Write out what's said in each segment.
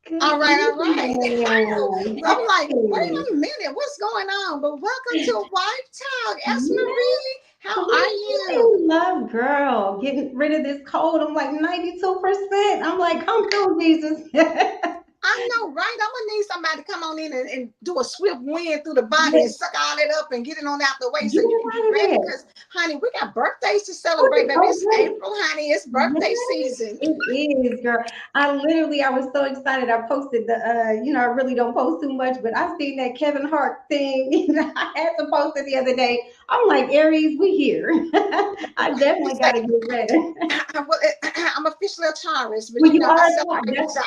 Good All right, all right. evening. I'm like, wait Hey. a minute, what's going on? But welcome to Wife Talk. Yes, Marie, how are you? sweet love, girl. Getting rid of this cold. I'm like 92%. I'm like, come through, Jesus. I know, right? I'm gonna need somebody to come on in and do a swift wind through the body and suck all it up and get it on out the way so you You can get right ready. there. Because, honey, we got birthdays to celebrate, baby. It's Okay. April, honey. It's Yes, birthday season. it is, girl. I was so excited. I posted I really don't post too much, but I seen that Kevin Hart thing. I had to post it the other day. I'm like, Aries, we here. I You definitely got say, to get ready. well, I'm officially a Taurus, but Well, you you know, are I a Taurus. celebrate with y'all.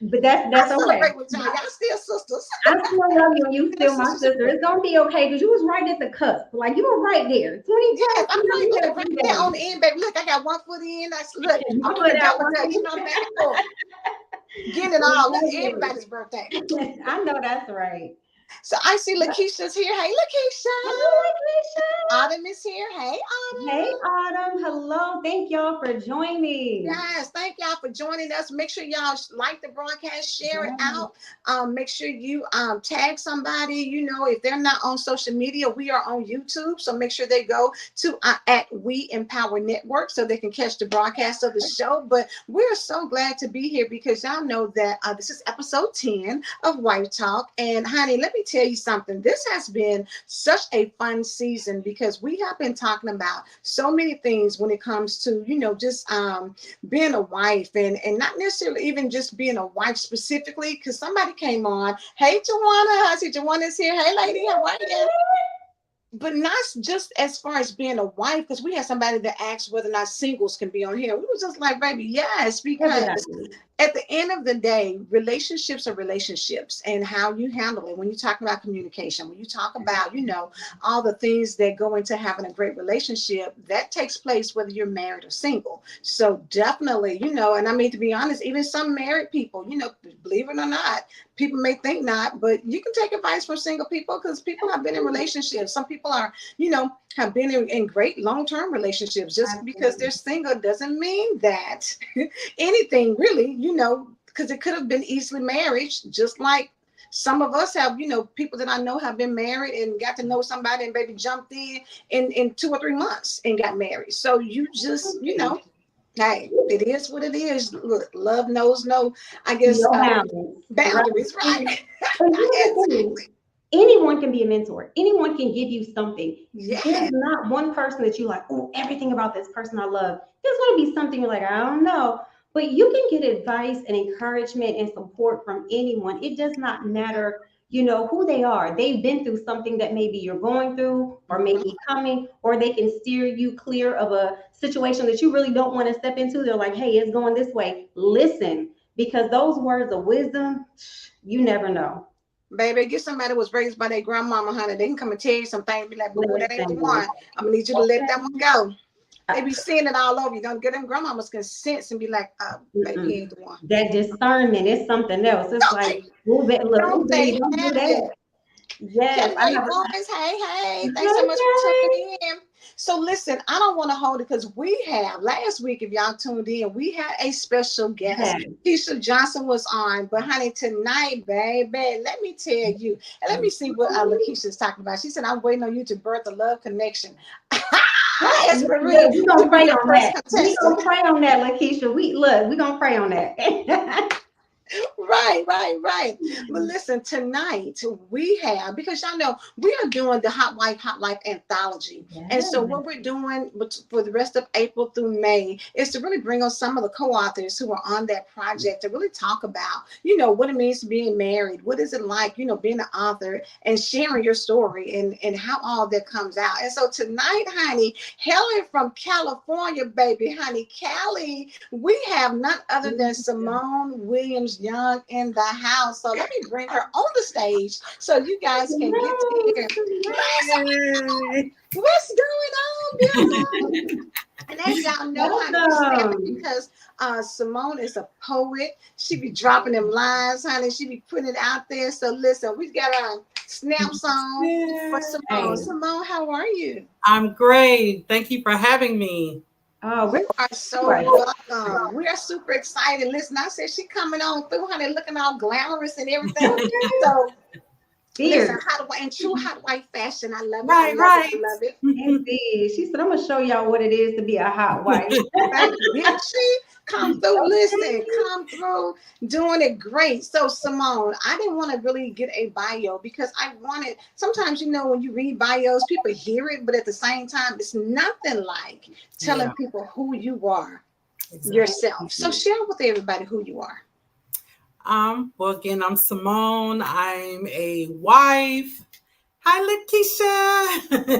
But I that's okay. celebrate with y'all. Y'all still sisters. I still love you and you Still still my sisters in sister. Christ. It's gonna be okay because you was right at the cusp. Like you were right there. 20 Yes, plus, I'm right. you had Look, a right few there on days. the end, baby. Look, I got one foot in. Look, You I'm put doing out double one dutch. You thing. know, back and forth. Getting it all. It's Love everybody's birthday. it. I know that's right. So I see Lakeisha's here. Hey, Hello, Lakeisha. Keisha. Autumn is here. Hey, Hey, Autumn. Autumn. Hello. Thank y'all for joining. Yes, thank y'all for joining us. Make sure y'all like the broadcast, share it Yes. out. Make sure you tag somebody. You know, if they're not on social media, we are on YouTube. So make sure they go to at We Empower Network so they can catch the broadcast of the show. But we're so glad to be here because y'all know that this is episode 10 of Wife Talk. And honey, let me tell you something. This has been such a fun season because we have been talking about so many things when it comes to, you know, just being a wife and not necessarily even just being a wife specifically because somebody came on. Hey, Joanna. I see Joanna's here. Hey, lady. How are you? But not just as far as being a wife, because we had somebody that asked whether or not singles can be on here. We was just like, baby, yes, because Everybody. at the end of the day, relationships are relationships and how you handle it. When you talk about communication, when you talk about, you know, all the things that go into having a great relationship, that takes place whether you're married or single. So definitely, you know, and I mean, to be honest, even some married people, you know, believe it or not, people may think not, but you can take advice from single people because people have been in relationships. Some people are, you know, have been in great long-term relationships. Just because they're Absolutely. single doesn't mean that anything really, you know, because it could have been easily marriage, just like some of us have, you know, people that I know have been married and got to know somebody and baby jumped in 2 or 3 months and got married. So you just, you know, hey, it is what it is. Look, love knows no, I guess, No balance. Right. boundaries, right? And here's the thing. Exactly. Anyone can be a mentor. Anyone can give you something. There's Yeah. not one person that you like, oh, everything about this person I love. There's going to be something you're like, I don't know. But you can get advice and encouragement and support from anyone. It does not matter, who they are. They've been through something that maybe you're going through or Mhm. maybe coming, or they can steer you clear of a situation that you really don't want to step into. They're like, hey, it's going this way. Listen, because those words of wisdom, you never know. Baby, get somebody who was raised by their grandmama, honey. They can come and tell you some things, be like, boo boo, that ain't the Listen. one. I'm gonna need you to let that one go. They be seeing it all over. You don't get them grandmamas can sense and be like, baby, he Mm-mm. ain't the one. That discernment is something else. It's Don't like, they? move it, look, Don't ooh, baby, they don't do have it? that. Yes, I Kelly have. Boys, hey, hey, Hey, thanks so much for Kelly. tuning in. So listen, I don't want to hold it because we have last week, if y'all tuned in, we had a special guest. Yes. Keisha Johnson was on, but honey, tonight, baby, let me tell you, and let me see what Lakeisha is talking about. She said, I'm waiting on you to birth a love connection. Yes, Marie, Look, we to gonna be pray your on first that. We contestant. gonna pray on that, Lakeisha. We gonna pray on that. Right, right, right. But listen, tonight we have, because y'all know we are doing the Hot Wife anthology. And so Yes. what we're doing for the rest of April through May is to really bring on some of the co-authors who are on that project to really talk about, you know, what it means to being married. What is it like, you know, being an author and sharing your story and how all that comes out. And so tonight, honey, Helen from California, baby, honey, Cali, we have none other than Simone Williams Young in the house. So let me bring her on the stage so you guys can get to hear. Hi, Simone. Yay. What's going on, beautiful? And as y'all know, honey, we say that Welcome. because Simone is a poet. She be dropping them lines, honey. She be putting it out there. So listen, we got a snap song for Simone. Hey, Simone, how are you? I'm great. Thank you for having me. Oh, You are you so are. welcome. We are super excited. Listen, I said she coming on through, honey, looking all glamorous and everything. So listen, Fierce. how do I in true hot white fashion? I love it. I Right, love it. I right. love it. Indeed. She said, I'm gonna show y'all what it is to be a hot wife. Right? Didn't she come through? Listen, Okay. come through doing it great. So, Simone, I didn't want to really get a bio because I wanted, sometimes, when you read bios, people hear it, but at the same time, it's nothing like telling Yeah, people who you are exactly. yourself. So, share with everybody who you are. Well, again, I'm Simone. I'm a wife. Hi,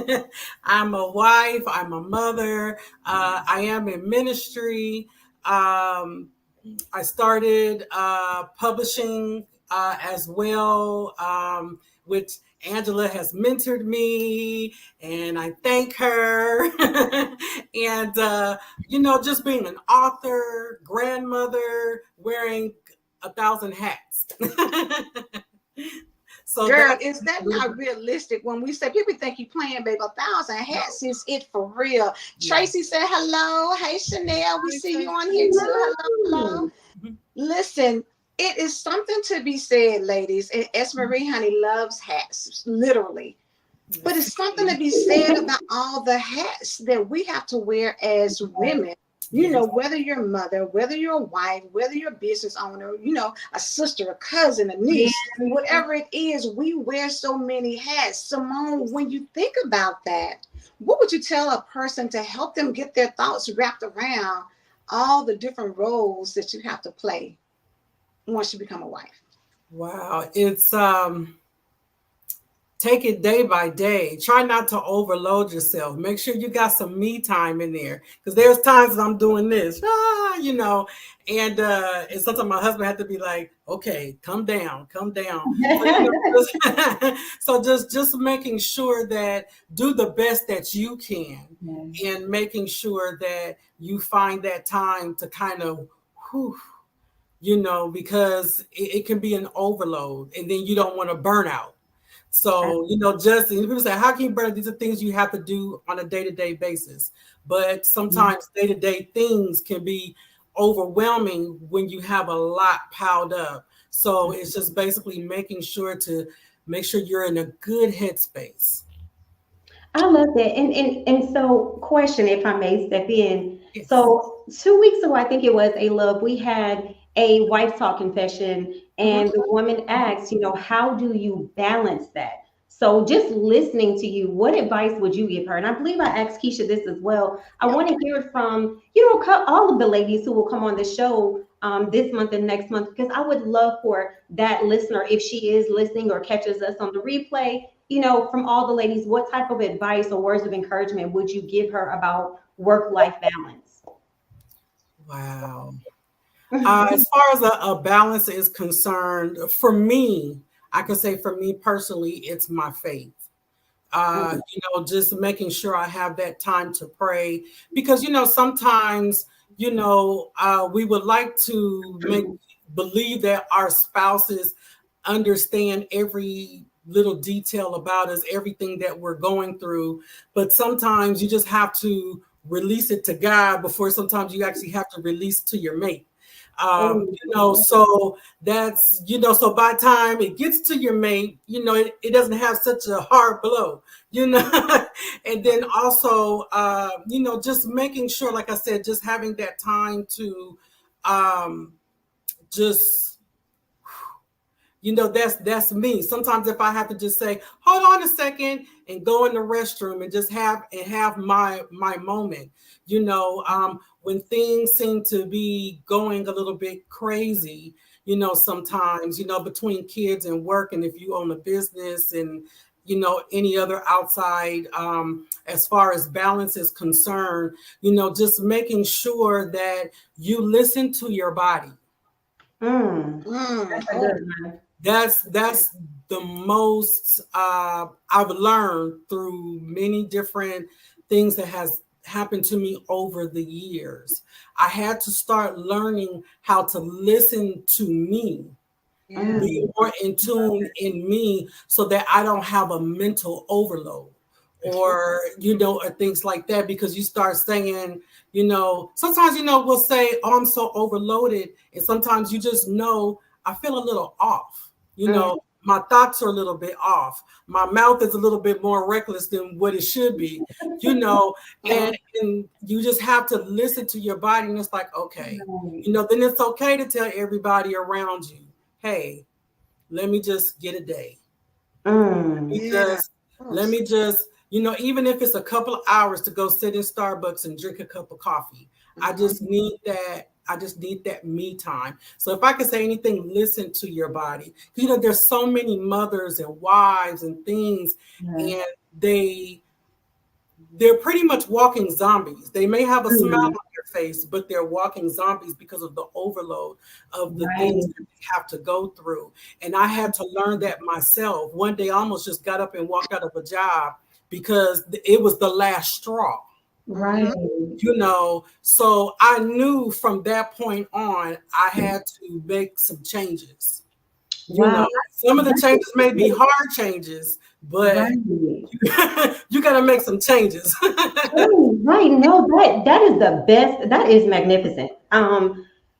Lakeisha. I'm a wife. I'm a mother. I am in ministry. Um, I started publishing as well, which Angela has mentored me, and I thank her. And, just being an author, grandmother, wearing 1,000 hats. So Girl, that's is that not realistic? When we say people think you playing, baby, 1,000 hats is it for real. yeah. Tracy said hello. Hey, Chanel, we Hi, see you on here Tracy. too. Hello, hello. Hello. Listen, it is something to be said, ladies. And S. Marie, honey, loves hats, literally. But Yes. it's something to be said about all the hats that we have to wear as women. Yes. Whether you're a mother, whether you're a wife, whether you're a business owner, a sister, a cousin, a niece, whatever it is, we wear so many hats. Simone, when you think about that, what would you tell a person to help them get their thoughts wrapped around all the different roles that you have to play once you become a wife? Wow. It's take it day by day. Try not to overload yourself. Make sure you got some me time in there. Because there's times that I'm doing this, and sometimes my husband had to be like, okay, come down, come down. So just making sure that do the best that you can, Yes. and making sure that you find that time to kind of whew, because it can be an overload, and then you don't want to burn out. So, just and people say, how can you burn? These are things you have to do on a day-to-day basis. But sometimes day-to-day things can be overwhelming when you have a lot piled up. So it's just basically make sure you're in a good headspace. I love that. And so question, if I may step in. Yes. So 2 weeks ago, I think it was, a love, we had a wife talk confession, Mhm. and the woman asked, how do you balance that? So just listening to you, what advice would you give her? And I believe I asked Keisha this as well. I Yeah. want to hear it from, all of the ladies who will come on the show this month and next month, because I would love for that listener, if she is listening or catches us on the replay, from all the ladies, what type of advice or words of encouragement would you give her about work-life balance? Wow. As far as a balance is concerned, for me, I can say for me personally, it's my faith. Mm, Just making sure I have that time to pray, because sometimes we would like to make believe that our spouses understand every little detail about us, everything that we're going through, but sometimes you just have to release it to God before sometimes you actually have to release to your mate. oh, So so by the time it gets to your mate, it doesn't have such a hard blow, you know. And then also, just making sure, like I said, just having that time to um, just that's me. Sometimes if I have to just say, hold on a second, and go in the restroom and just have my moment, when things seem to be going a little bit crazy, sometimes, between kids and work, and if you own a business, and any other outside, as far as balance is concerned, just making sure that you listen to your body. mm, Mm. that's a Oh, good one. That's the most I've learned through many different things that has happened to me over the years. I had to start learning how to listen to me, yeah. be Mm, more in tune in me, so that I don't have a mental overload, or or things like that, because you start saying, sometimes we'll say, oh, I'm so overloaded, and sometimes you just know I feel a little off. My thoughts are a little bit off. My mouth is a little bit more reckless than what it should be, and you just have to listen to your body, and it's like, okay, then it's okay to tell everybody around you, hey, let me just get a day. Let me just, even if it's a couple of hours to go sit in Starbucks and drink a cup of coffee, I just need that. I just need that me time. So if I could say anything, listen to your body. There's so many mothers and wives and things, and they're pretty much walking zombies. They may have a smile on their face, but they're walking zombies because of the overload of the things that they have to go through. And I had to learn that myself. One day I almost just got up and walked out of a job because it was the last straw. Right. So I knew from that point on, I had to make some changes. Wow. Some of the changes may be hard changes, but you got to make some changes. Right. No, that is the best. That is magnificent.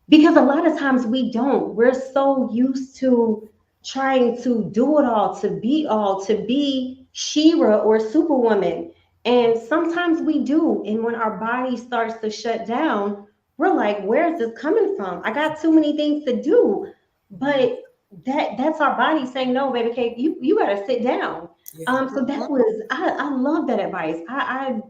Because a lot of times we don't. We're so used to trying to do it all, to be Shira or Superwoman. And sometimes we do. And when our body starts to shut down, we're like, where is this coming from? I got too many things to do. But that's our body saying, no, baby Kate, you gotta sit down. So that was I love that advice. I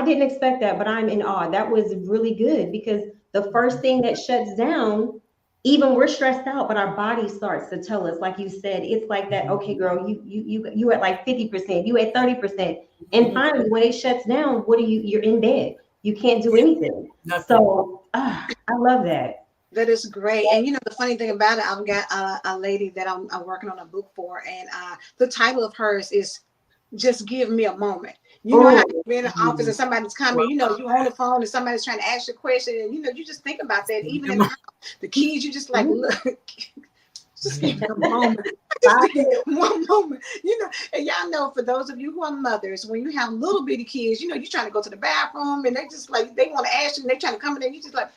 didn't expect that, but I'm in awe. That was really good, because the first thing that shuts down, even we're stressed out, but our body starts to tell us, like you said, it's like that, okay, girl, you at like 50%, you at 30%. And finally when it shuts down, what do you're in bed. You can't do anything. So I love that. That is great. And the funny thing about it, I've got a lady that I'm working on a book for, and the title of hers is Just Give Me a Moment. How you be in the office and somebody's coming, you on the phone and somebody's trying to ask you a question, and you just think about that. Even in the house, the keys, you just like, look, just give me a moment. One moment, and y'all know, for those of you who are mothers, when you have little bitty kids, you're trying to go to the bathroom, and they just like, they want to ask you, and they're trying to come in, and you just like,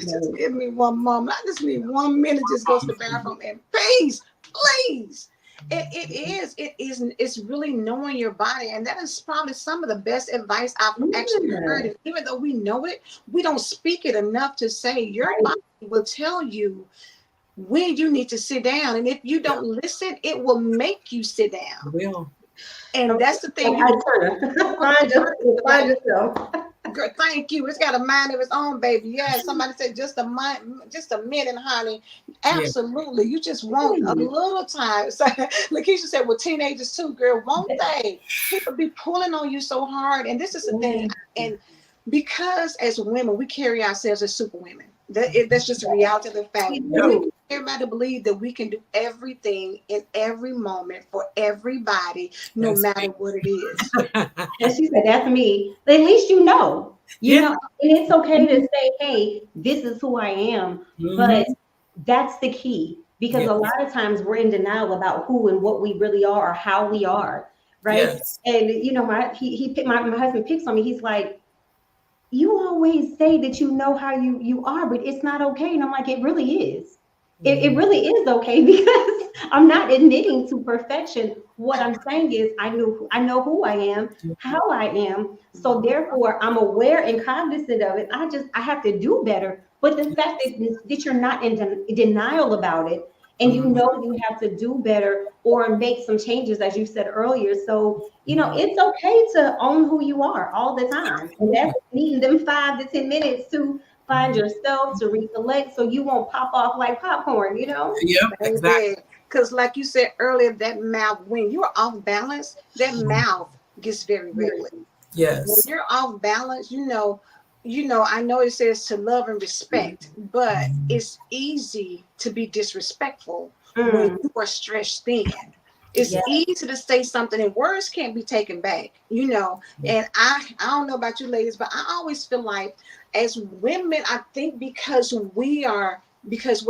just give me one moment. I just need 1 minute. Just go to the bathroom and please. It's really knowing your body, and that is probably some of the best advice I've actually heard. And even though we know it, we don't speak it enough to say your body will tell you when you need to sit down, and if you don't listen, it will make you sit down. Will. And that's the thing. Find yourself. Girl, thank you. It's got a mind of its own, baby. Yeah, somebody said just a minute, honey. Absolutely. You just want a little time. So Lakeisha said, well, teenagers too, girl, won't they? People be pulling on you so hard. And this is the thing. And because as women, we carry ourselves as superwomen. That's just a reality of the fact. Everybody believe that we can do everything in every moment for everybody, no matter what it is. And she said, that's me. At least you know, and it's okay to say, hey, this is who I am. But that's the key, because a lot of times we're in denial about who and what we really are, or how we are. Right. Yes. And, my husband picks on me. He's like, you always say that you know how you are, but it's not okay. And I'm like, it really is. It really is okay, because I'm not admitting to perfection. What I'm saying is I know who I am, how I am. So therefore I'm aware and cognizant of it. I have to do better. But the fact that you're not in denial about it, and you have to do better or make some changes, as you said earlier. So, it's okay to own who you are all the time. And that's needing them 5 to 10 minutes to find yourself, to recollect, so you won't pop off like popcorn, Yeah, exactly. Because like you said earlier, that mouth, when you're off balance, that mouth gets very wiggly. Yes. When you're off balance, I know it says to love and respect, but it's easy to be disrespectful when you are stretched thin. It's easy to say something, and words can't be taken back, and I don't know about you ladies, but I always feel like as women, I think because we're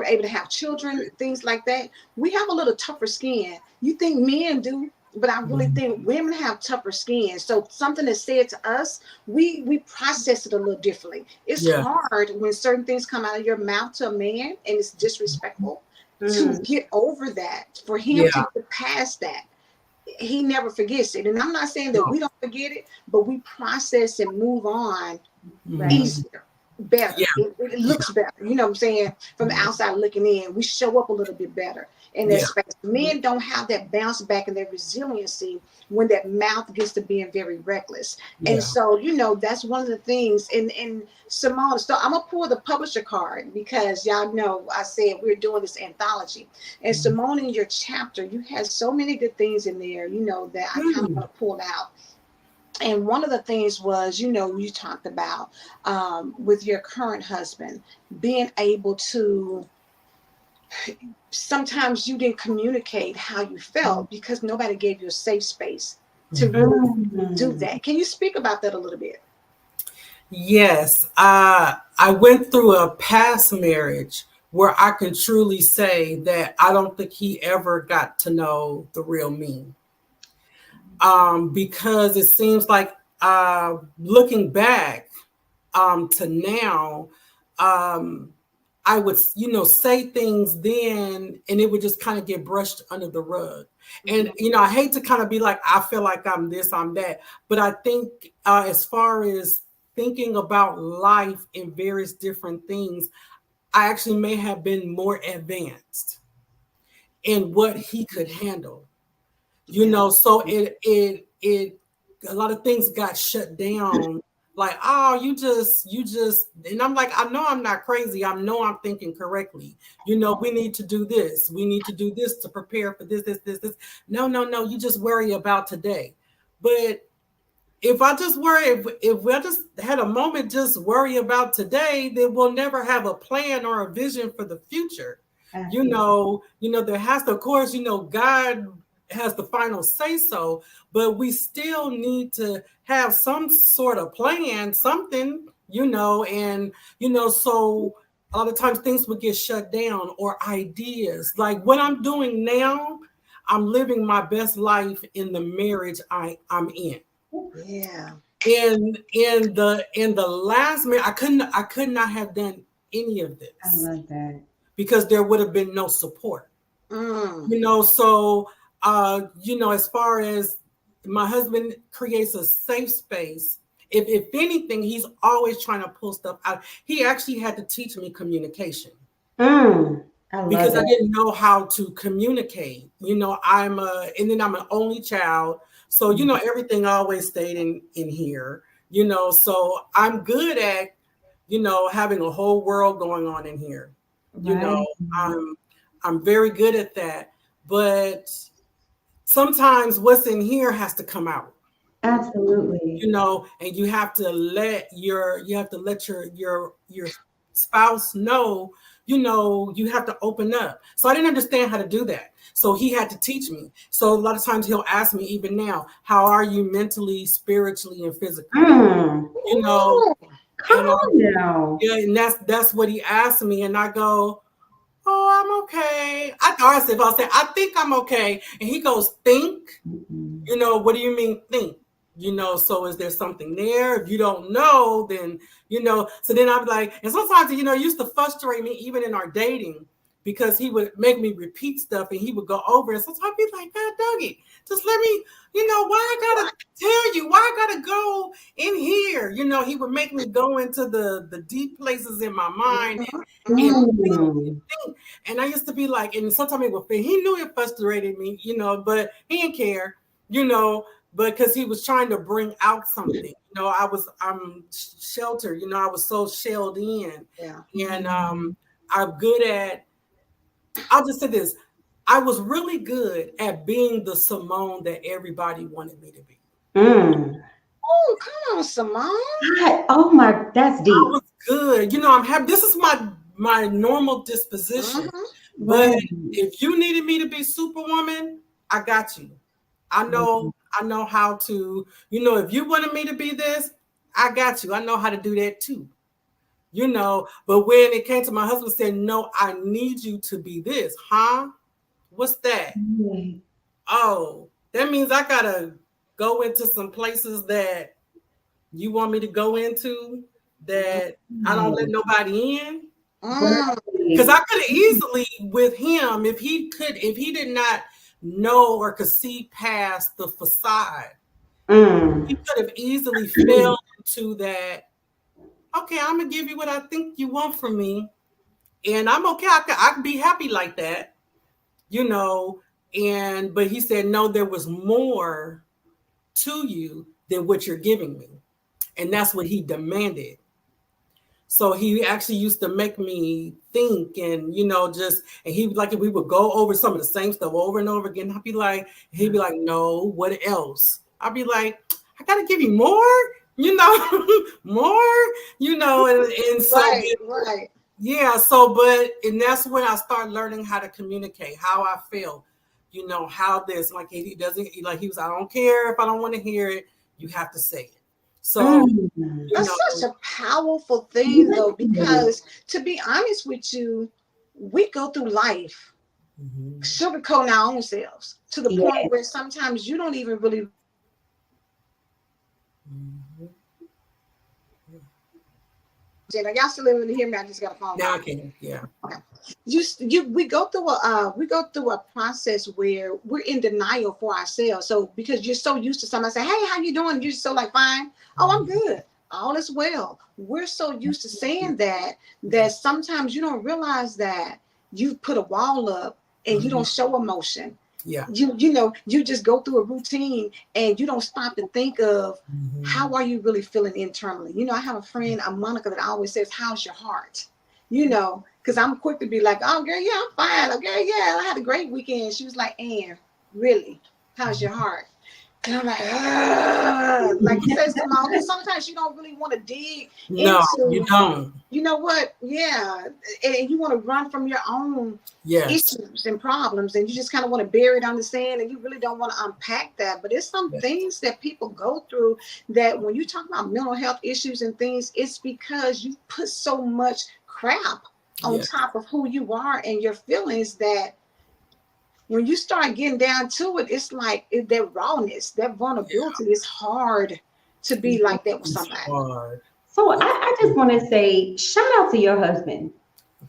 able to have children, things like that, we have a little tougher skin. You think men do? but I really think women have tougher skin. So something that's said to us, we process it a little differently. It's Yeah. hard when certain things come out of your mouth to a man and it's disrespectful to Mm. get over that, for him to Yeah. get past that. He never forgets it. And I'm not saying that No. we don't forget it, but we process and move on Right. Mhm. easier, better. Yeah. It looks better. You know what I'm saying? From the outside looking in, we show up a little bit better in that Yeah. space. Men don't have that bounce back and that resiliency when that mouth gets to being very reckless. And Yeah. so, that's one of the things. And Simone, so I'm gonna pull the publisher card because y'all know I said we're doing this anthology. And Simone, in your chapter, you had so many good things in there, that I kind of Mm. want to pull out. And one of the things was, you talked about with your current husband being able to, sometimes you didn't communicate how you felt because nobody gave you a safe space to Mhm. really do Mm. that. Can you speak about that a little bit? Yes, I went through a past marriage where I can truly say that I don't think he ever got to know the real me. Because it seems like looking back to now, um, I would, say things then and it would just kind of get brushed under the rug. And, I hate to kind of be like, I feel like I'm this, I'm that. But I think as far as thinking about life in various different things, I actually may have been more advanced in what he could handle. Yeah. So it a lot of things got shut down. Like, oh, you just, and I'm like, I know I'm not crazy. I know I'm thinking correctly. We need to do this. We need to do this to prepare for this. No, no, no. You just worry about today. But if I just worry, if I just had a moment, just worry about today, then we'll never have a plan or a vision for the future. Absolutely. There has to, of course, God has the final say so, but we still need to have some sort of plan, something, and so a lot of times things would get shut down or ideas. Like what I'm doing now, I'm living my best life in the marriage I'm in. Yeah. In the last minute, I could not have done any of I this love that. because there would have been no support. Mm. So as far as my husband creates a safe space, if anything, he's always trying to pull stuff out. He actually had to teach me communication Mm. I love because I that. didn't know how to communicate. And then I'm an only child, so everything always stayed in here. So I'm good at having a whole world going on in here. You know, Right. I'm very good at that, but sometimes what's in here has to come out. Absolutely. And you have to let your spouse know, you have to open up. So I didn't understand how to do that. So he had to teach me. So a lot of times he'll ask me even now, how are you mentally, spiritually, and physically? Mm. You know, Ooh. Come and on now. yeah, and that's what he asked me, and I go, oh, I'm okay. I'll say, I think I'm okay. And he goes, think? Mm-mm. What do you mean think? So is there something there? If you don't know, then, so then I'm like, and sometimes, it used to frustrate me even in our dating because he would make me repeat stuff and he would go over it. Sometimes I'd be like, God, Dougie, just let me, why I gotta tell you, why I gotta go in here? He would make me go into the deep places in my mind Mhm. and Mhm. Mm. think. And I used to be like, and sometimes it would, he knew it frustrated me, but he didn't care, you know, because he was trying to bring out something. I'm sheltered, I was so shelled in. Yeah. And I'm good at, I'll just say this, I was really good at being the Simone that everybody wanted me to be. Mm. Oh, come on, Simone. Oh my, that's I deep. was good. I'm happy. This is my normal disposition. Mhm. But Right. if you needed me to be Superwoman, I got you. I know how to, if you wanted me to be this, I got you. I know how to do that too. But when it came to my husband saying, no, I need you to be this, huh? What's that? Right. Oh, that means I gotta go into some places that you want me to go into that I don't let nobody in. Mm, Because I could have easily with him, if he did not know or could see past the facade, he Mm. could have easily fell into that. Okay, I'm gonna give you what I think you want from me, and I'm okay. I can be happy like that, you know. And but he said no, there was more to you than what you're giving me, and that's what he demanded. So he actually used to make me think and, just, and he like, if we would go over some of the same stuff over and over again, he'd be like, no, what else? I'd be like, I got to give you more, more, and so, right, right. yeah. And that's when I started learning how to communicate, how I felt, how this, like, he doesn't, like, he was, I don't care if I don't want to hear it, you have to say it. So, Mm. you know, That's such a powerful thing, though, Yes. because to be honest with you, we go through life mhm, sugarcoating our own selves to the point Yes. where sometimes you don't even really. mhm. Are y'all still able to hear me? I just got a phone Now I call. can, yeah. Okay. We go through a process where we're in denial for ourselves. So because you're so used to somebody say, "Hey, how you doing?" You're so like, "Fine." "Oh, I'm Mhm. good. All is well." We're so used to saying that sometimes you don't realize that you've put a wall up and you Mhm. don't show emotion. Yeah. You just go through a routine and you don't stop to think of Mhm. how are you really feeling internally. I have a friend, a Monica, that always says, "How's your heart?" Because I'm quick to be like, "Oh, girl, yeah, I'm fine. Okay, yeah, I had a great weekend." She was like, "And really, how's your heart?" And I'm like, "Ugh." Like you said, Simone, because sometimes you don't really want to dig No, you into, don't. you know what? Yeah. And you want to run from your own Yes. issues and problems, and you just kind of want to bury it on the sand, and you really don't want to unpack that. But it's some Yes. things that people go through that when you talk about mental health issues and things, it's because you put so much crap on Yes. top of who you are and your feelings that when you start getting down to it, it's like that rawness, that Yeah. vulnerability is hard to be like that with It's somebody. hard. So I, It's I just want to say shout out to your husband.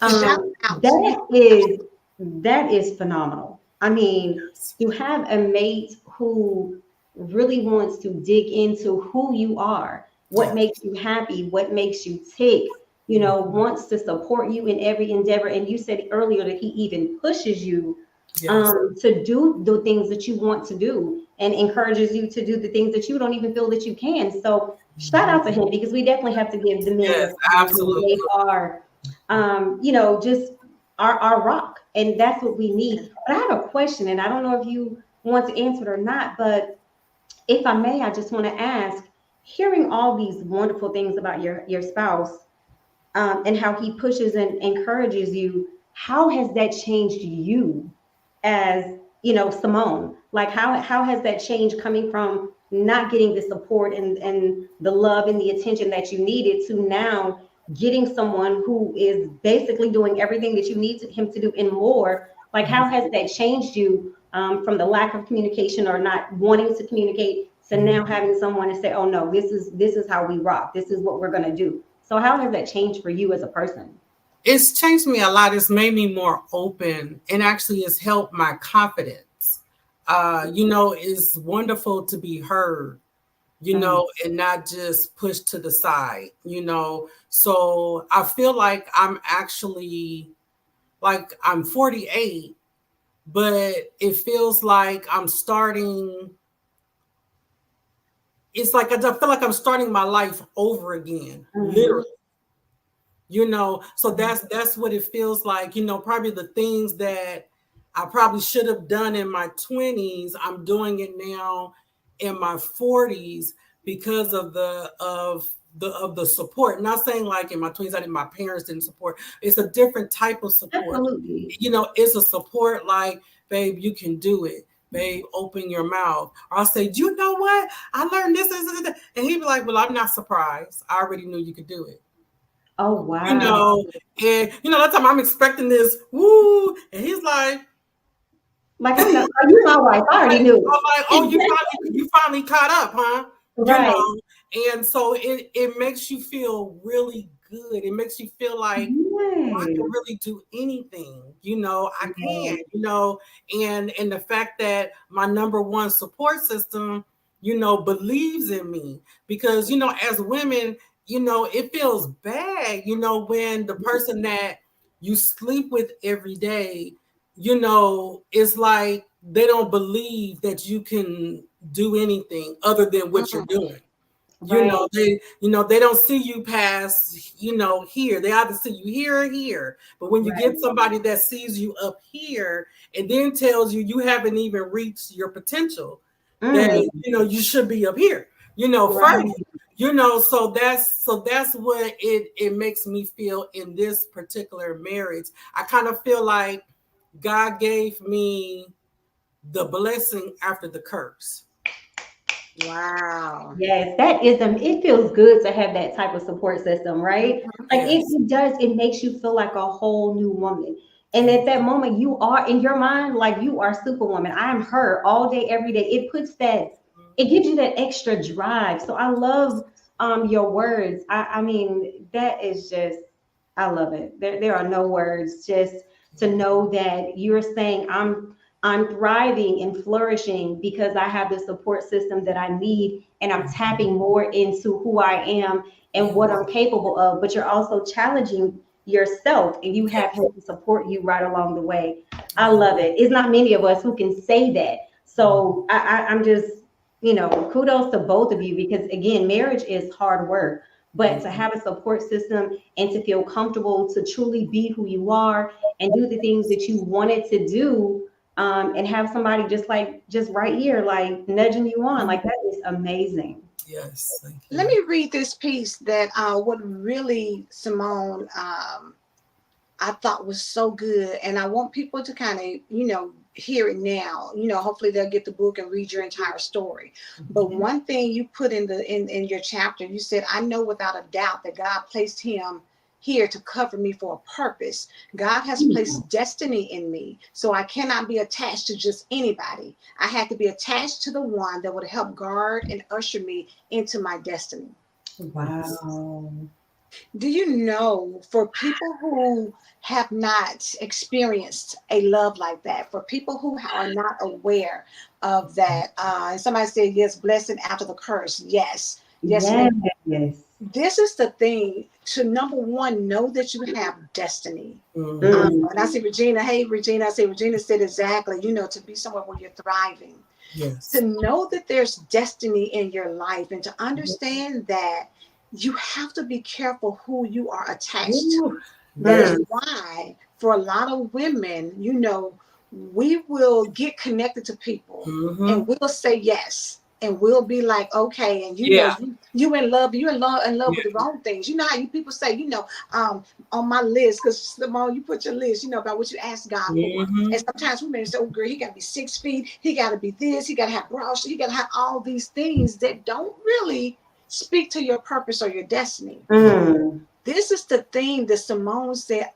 okay. Shout out to you. That is phenomenal. I mean, Yes. you have a mate who really wants to dig into who you are, what Yes. makes you happy, what makes you tick, Mhm. wants to support you in every endeavor. And you said earlier that he even pushes you Yes. to do the things that you want to do and encourages you to do the things that you don't even feel that you can. So shout Mhm. out to him because we definitely have to give the men Yes. their flowers. I mean, they Absolutely. are, just our rock, and that's what we need. But I have a question, and I don't know if you want to answer it or not, but if I may, I just want to ask, hearing all these wonderful things about your spouse, and how he pushes and encourages you, how has that changed you as, Simone? Like how has that changed coming from not getting the support and the love and the attention that you needed to now getting someone who is basically doing everything that you need him to do and more? Like Mhm. how has that changed you, from the lack of communication or not wanting to communicate to Mhm. now having someone to say, oh no, this is how we rock, this is what we're going to do? So how has that changed for you as a person? It's changed me a lot. It's made me more open and actually it's helped my confidence. It's wonderful to be heard, Mm. and not just pushed to the side. So I feel like I'm 48, but it feels like I'm starting. It's like I feel like I'm starting my life over again, Mm. literally. So that's what it feels like. Probably the things that I probably should have done in my 20s, I'm doing it now in my 40s because of the support. Not saying like in my 20s my parents didn't support. It's a different type of support. Absolutely. It's a support like, babe, you can do it. Babe, open your mouth. Or I'll say, do you know what? I learned this. And he'd be like, well, I'm not surprised. I already knew you could do it. Oh you wow. know, and that time I'm expecting this, woo, and he's like, Like, I'm not, are you my wife? I already knew. I'm like, oh, you finally caught up, huh? You Right. know, and so it makes you feel really good. It makes you feel like, I can Yes. really do anything, I can, Yes. and the fact that my number one support system, believes in me because, as women, it feels bad, when the person that you sleep with every day, it's like they don't believe that you can do anything other than what you're doing. Right. They don't see you past, here. They either see you here or here. But when you Right. get somebody that sees you up here and then tells you you haven't even reached your potential, Mm. that you should be up here, Right. further. So that's what it makes me feel in this particular marriage. I kind of feel like God gave me the blessing after the curse. Wow. Yes, that is it feels good to have that type of support system, right? Mhm. Like Yes. it does, it makes you feel like a whole new woman. And at that moment, you are in your mind, like you are superwoman. I am her all day, every day. It puts that, it gives you that extra drive. So I love your words. I mean, that is just, I love it. There are no words, just to know that you're saying I'm thriving and flourishing because I have the support system that I need and I'm tapping more into who I am and what I'm capable of. But you're also challenging yourself and you have Yes. help to support you right along the way. I love it. It's not many of us who can say that. So I'm just, kudos to both of you because again, marriage is hard work. But to have a support system and to feel comfortable to truly be who you are and do the things that you wanted to do, and have somebody just right here, like nudging you on, like that is amazing. Yes. Thank Let you. me read this piece that what really Simone I thought was so good, and I want people to kind of hear it now. Hopefully they'll get the book and read your entire story. But one thing you put in your chapter, you said, I know without a doubt that God placed him here to cover me for a purpose. God has placed destiny in me, so I cannot be attached to just anybody. I had to be attached to the one that would help guard and usher me into my destiny. Wow. Do you know, for people who have not experienced a love like that, for people who are not aware of that, and somebody said, yes, blessing after the curse. Yes, yes, ma'am. Yes. This is the thing to number one, know that you have destiny. Mm. And I see Regina, hey, Regina, I say, Regina said exactly, to be somewhere where you're thriving. To Yes. know that there's destiny in your life and to understand that you have to be careful who you are attached to. Ooh, That yes. is why, for a lot of women, we will get connected to people and Mm-hmm. we'll say yes. And we'll be like, okay, and Yeah. you in love, in love with the wrong things. You know how you people say, on my list, because Simone, you put your list, about what you ask God for. Mm-hmm. And sometimes women say, oh girl, he gotta be 6 feet, he gotta be this, he gotta have broad, he gotta have all these things that don't really speak to your purpose or your destiny. Mm. This is the thing that Simone said,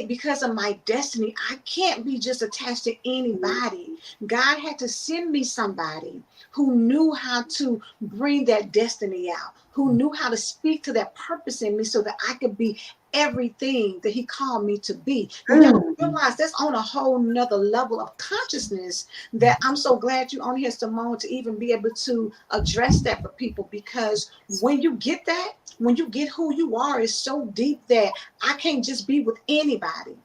because of my destiny, I can't be just attached to anybody. God had to send me somebody who knew how to bring that destiny out, who knew how to speak to that purpose in me so that I could be everything that he called me to be. Do y'all Mm. realize that's on a whole nother level of consciousness that I'm so glad you're on here, Simone, to even be able to address that for people? Because when you get that, when you get who you are, it's so deep that I can't just be with anybody.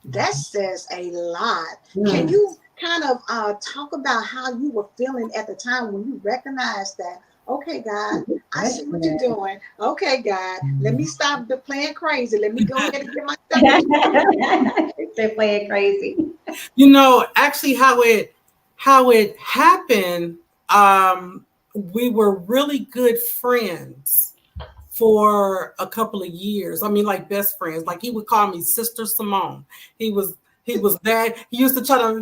That says a lot. Can Mm. you kind of talk about how you were feeling at the time when you recognized that, okay, God, I see what you're Question. doing. Okay, God, let me stop playing crazy. Let me go ahead and get myself together. They're playing crazy. Actually how it happened, we were really good friends for a couple of years. I mean, like best friends. Like he would call me Sister Simone. He was that. He used to try to,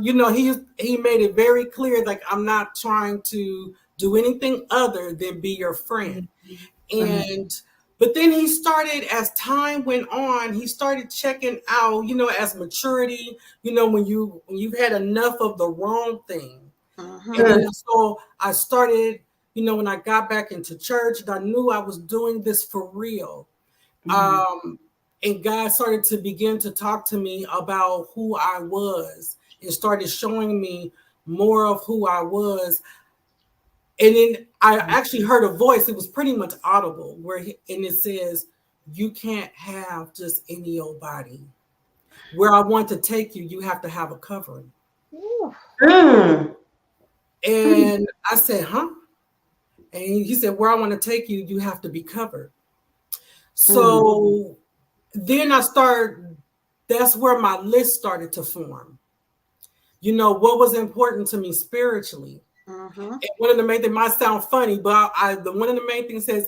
he made it very clear, like, I'm not trying to do anything other than be your friend. Mm. And But then he started, as time went on, he started checking out, as maturity, when you've had enough of the wrong thing. And Mm-hmm. then so I started, when I got back into church, and I knew I was doing this for real. And God started to begin to talk to me about who I was and started showing me more of who I was. And then I actually heard a voice. It was pretty much audible, and it says, "You can't have just any old body. Where I want to take you, you have to have a covering." Ooh. And I said, "Huh?" And he said, "Where I want to take you, you have to be covered." So then that's where my list started to form. What was important to me spiritually. Mm-hmm. And one of the main things might sound funny, but one of the main things says,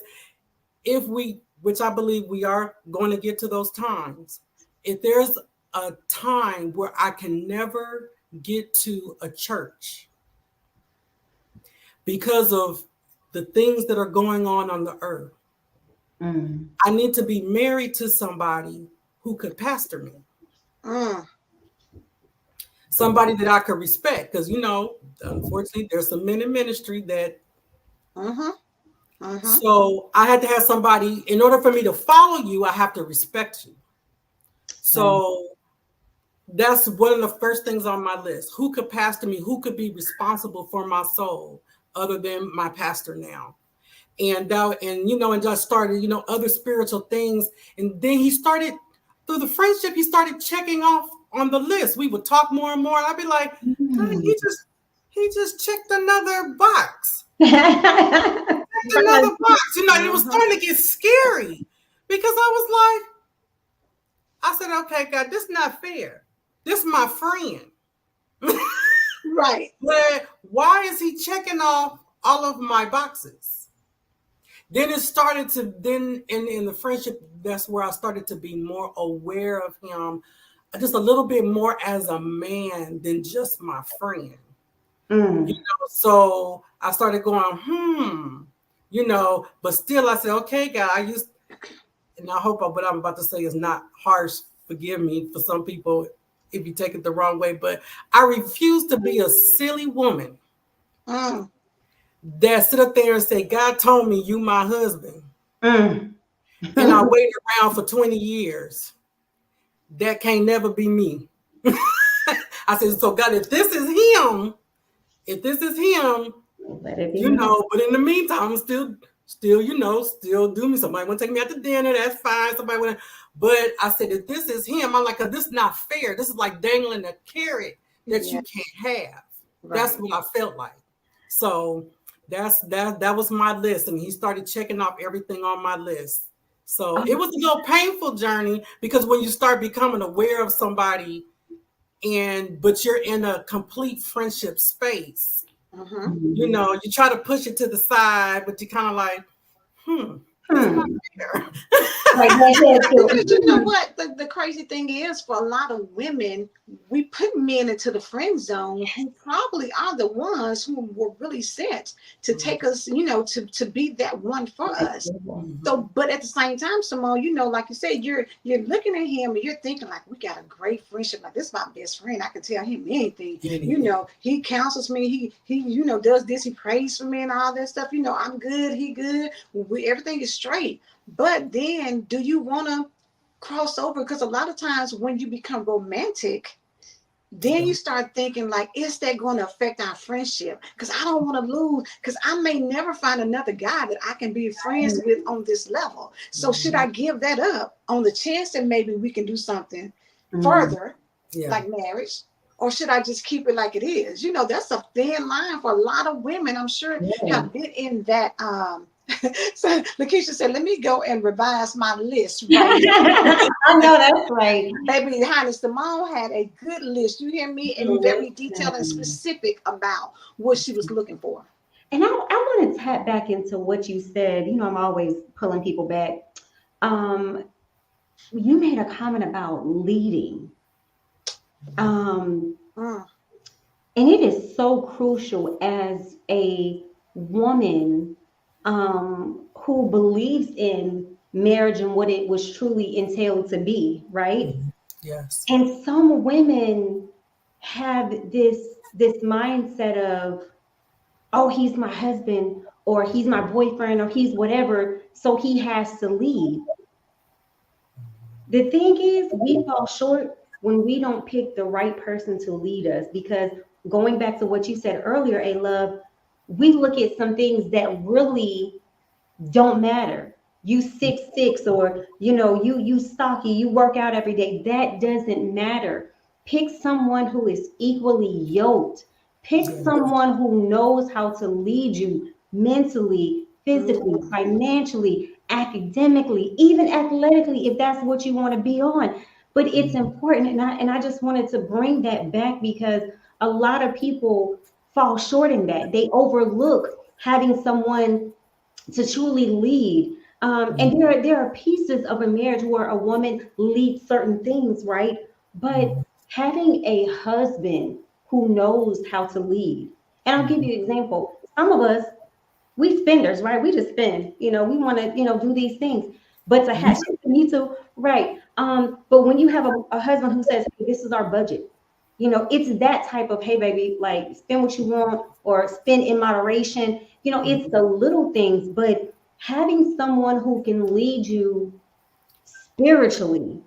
which I believe we are going to get to those times, if there's a time where I can never get to a church because of the things that are going on the earth, I need to be married to somebody who could pastor me. Somebody that I could respect, because unfortunately, there's some men in ministry that. So I had to have somebody. In order for me to follow you, I have to respect you. So that's one of the first things on my list. Who could pastor me? Who could be responsible for my soul, other than my pastor now? And just started, other spiritual things. And then he started, through the friendship, he started checking off on the list. We would talk more and more. And I'd be like, "Dang, he just checked another box." Another box. And it was starting to get scary because I said, "Okay, God, this is not fair. This is my friend." Right. But why is he checking off all of my boxes? Then it started to, in the friendship, that's where I started to be more aware of him, just a little bit more as a man than just my friend. So I started going, but still I said, "Okay, God, and I hope what I'm about to say is not harsh. Forgive me for some people if you take it the wrong way, but I refuse to be a silly woman that sit up there and say, 'God told me you my husband.' And I waited around for 20 years. That can't never be me." I said, "So God, if this is him, Let it be known. but in the meantime, still, still do me. Somebody want to take me out to dinner, that's fine. Somebody want to, but I said, if this is him, I'm like, this is not fair. This is like dangling a carrot that you can't have." Right. That's what I felt like. So that was my list. And he started checking off everything on my list. So it was a little painful journey, because when you start becoming aware of somebody but you're in a complete friendship space, you try to push it to the side, but you kind of like, it's not fair. Because you know what the crazy thing is, for a lot of women, we put men into the friend zone who probably are the ones who were really sent to take us, to be that one for us. So, but at the same time, Simone, like you said, you're looking at him and you're thinking like, we got a great friendship. Like, this is my best friend. I can tell him anything. He counsels me. He does this. He prays for me and all that stuff. I'm good. He good. Everything is straight. But then, do you want to cross over? Because a lot of times when you become romantic, then you start thinking like, is that going to affect our friendship? Because I don't want to lose, because I may never find another guy that I can be friends with on this level. So should I give that up on the chance that maybe we can do something further, like marriage? Or should I just keep it like it is? That's a thin line for a lot of women, I'm sure, have been in that. So Lakeisha said, "Let me go and revise my list." Right. I know that's right. Baby, honey, Simone had a good list. You hear me? And very detailed and specific about what she was looking for. And I want to tap back into what you said. I'm always pulling people back. You made a comment about leading. And it is so crucial as a woman who believes in marriage and what it was truly entailed to be, right? Yes. And some women have this mindset of, oh, he's my husband or he's my boyfriend or he's whatever, so he has to leave. The thing is, we fall short when we don't pick the right person to lead us, because going back to what you said earlier, A Love, we look at some things that really don't matter. You 6'6", or you stocky, you work out every day. That doesn't matter. Pick someone who is equally yoked. Pick Yes. someone who knows how to lead you mentally, physically, Mm, financially, academically, even athletically, if that's what you want to be on. But it's important, and I just wanted to bring that back because a lot of people fall short in that. They overlook having someone to truly lead. And there are pieces of a marriage where a woman leads certain things, right? But having a husband who knows how to lead. And I'll give you an example. Some of us, we spenders, right? We just spend, we want to, do these things. But to have, me too, right? But when you have a husband who says, hey, this is our budget, it's that type of, hey, baby, like spend what you want or spend in moderation. It's the little things, but having someone who can lead you spiritually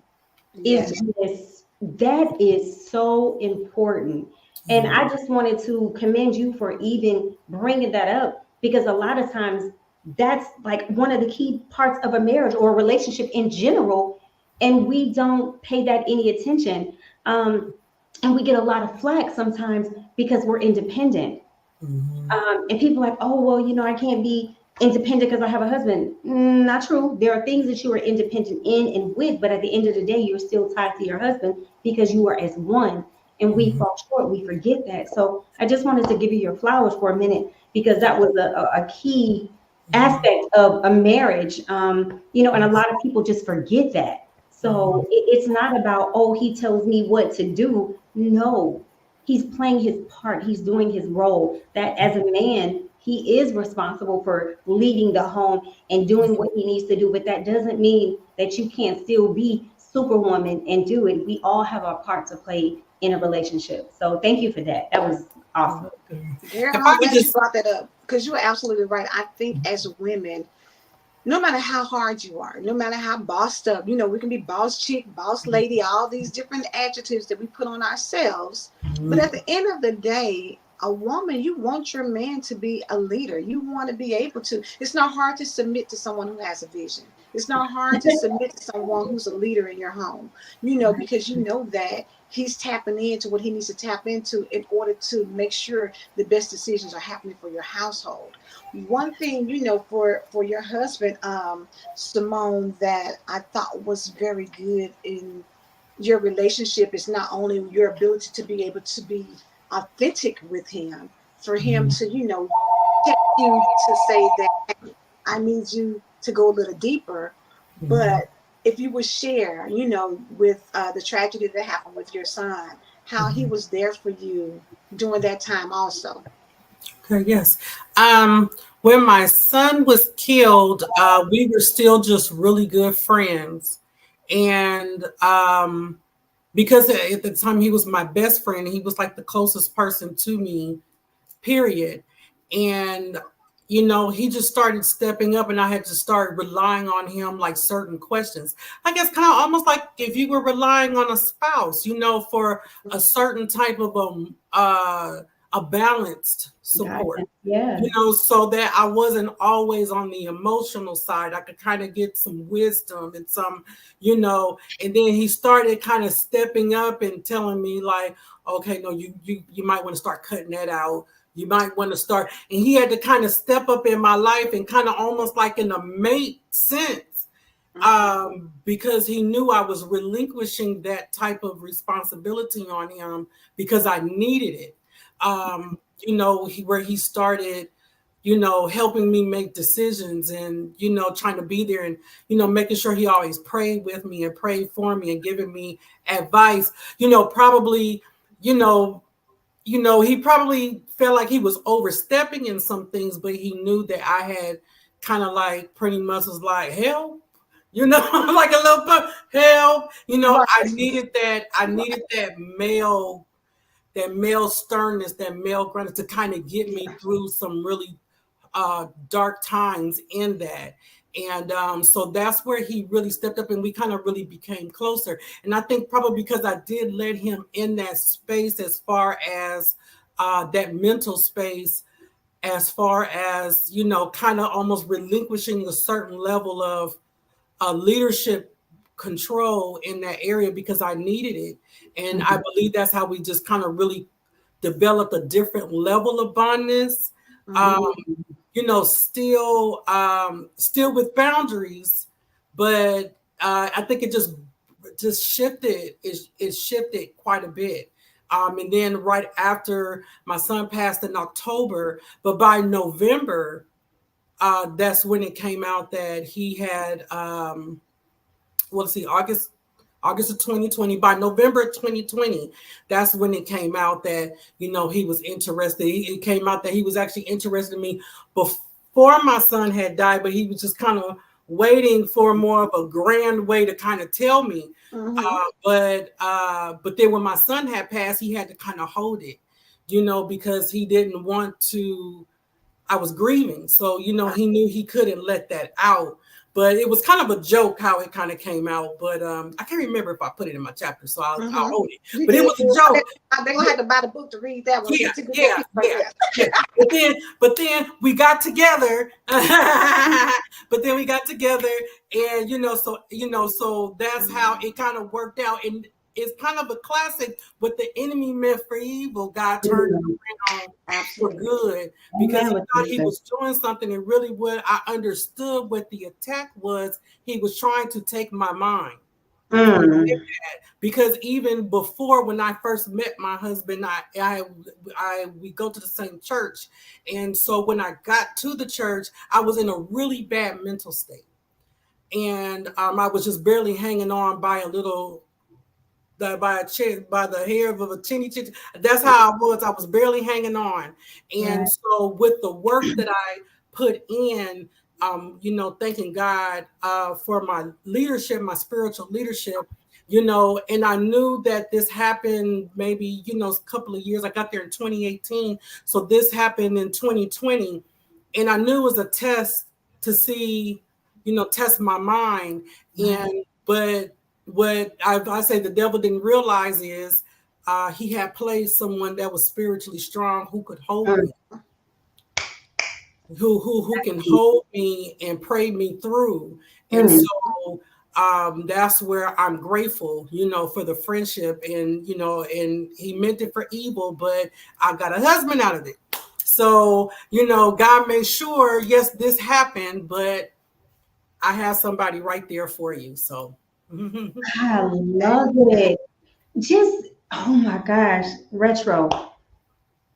is yes. just, that is so important. And I just wanted to commend you for even bringing that up, because a lot of times that's like one of the key parts of a marriage or a relationship in general, and we don't pay that any attention. And we get a lot of flack sometimes because we're independent. And people are like, oh, well, I can't be independent because I have a husband. Not true. There are things that you are independent in and with, but at the end of the day, you're still tied to your husband because you are as one. And we fall short. We forget that. So I just wanted to give you your flowers for a minute, because that was a key aspect of a marriage. And a lot of people just forget that. So it's not about, oh, he tells me what to do. No, he's playing his part, he's doing his role, that as a man he is responsible for leading the home and doing what he needs to do, but that doesn't mean that you can't still be superwoman and do it. We all have our part to play in a relationship. So thank you for that. That was awesome. Girl, If I'm I could glad you just, brought that up because you're absolutely right. I think as women, no matter how hard you are, no matter how bossed up, we can be boss chick, boss lady, all these different adjectives that we put on ourselves. But at the end of the day, a woman, you want your man to be a leader. You want to be able to. It's not hard to submit to someone who has a vision. It's not hard to submit to someone who's a leader in your home, because you know that he's tapping into what he needs to tap into in order to make sure the best decisions are happening for your household. One thing, for your husband, Simone, that I thought was very good in your relationship is not only your ability to be able to be authentic with him, for him to, tell you to say that, hey, I need you to go a little deeper. But if you would share, with the tragedy that happened with your son, how he was there for you during that time also. okay, yes. When my son was killed, we were still just really good friends. And because at the time he was my best friend, he was like the closest person to me, period. And he just started stepping up, and I had to start relying on him, like certain questions. I guess kind of almost like if you were relying on a spouse, for a certain type of a balanced support. Gotcha. Yeah. So that I wasn't always on the emotional side. I could kind of get some wisdom and some, and then he started kind of stepping up and telling me like, okay, no, you might want to start cutting that out. You might want to start. And he had to kind of step up in my life and kind of almost like in a mate sense, because he knew I was relinquishing that type of responsibility on him because I needed it. Where he started, helping me make decisions and, trying to be there and, making sure he always prayed with me and prayed for me and giving me advice, probably, he probably felt like he was overstepping in some things, but he knew that I had kind of like pretty much was like, hell, you know, like a little help. You know, Right. I needed that. I needed that male sternness, that male grunt to kind of get me through some really dark times in that. And so that's where he really stepped up and we kind of really became closer. And I think probably because I did let him in that space as far as that mental space, as far as, you know, kind of almost relinquishing a certain level of leadership control in that area because I needed it. And I believe that's how we just kind of really developed a different level of bondness. Mhm. You know, still with boundaries, but I think it just shifted. It shifted quite a bit. And then right after my son passed in October, but by November, that's when it came out that he had let's see, August of 2020. By November 2020, that's when it came out that, you know, he was interested. It came out that he was actually interested in me before my son had died, but he was just kind of waiting for more of a grand way to kind of tell me. Mhm. But then when my son had passed, he had to kind of hold it, you know, because he didn't want to. I was grieving, so you know he knew he couldn't let that out. But it was kind of a joke how it kind of came out. But I can't remember if I put it in my chapter, so I'll Mhm. hold it. You But it did. was a joke. They're gonna have to buy the book to read that one. Yeah, To get yeah, that right yeah, there. yeah. But then we got together. But then we got together, and so that's how it kind of worked out. And it's kind of a classic. What the enemy meant for evil, God turned Mm. around for Absolutely. good because Amen, he thought he Latricia. was doing something. And really, what I understood what the attack was, he was trying to take my mind. Mm. Because even before when I first met my husband, we go to the same church, and so when I got to the church, I was in a really bad mental state, and I was just barely hanging on by a little. By a chair, by the hair of a teeny. That's how I was. I was barely hanging on, and Right. so with the work that I put in, thanking God for my leadership, my spiritual leadership, and I knew that this happened maybe, a couple of years. I got there in 2018. So this happened in 2020. And I knew it was a test to see, test my mind. Right. But what I say the devil didn't realize is he had placed someone that was spiritually strong who could hold Mm. me, who can hold me and pray me through. And Mm. so that's where I'm grateful, for the friendship, and he meant it for evil, but I got a husband out of it. So, God made sure, yes, this happened, but I have somebody right there for you. So I love it. Just, oh my gosh, retro.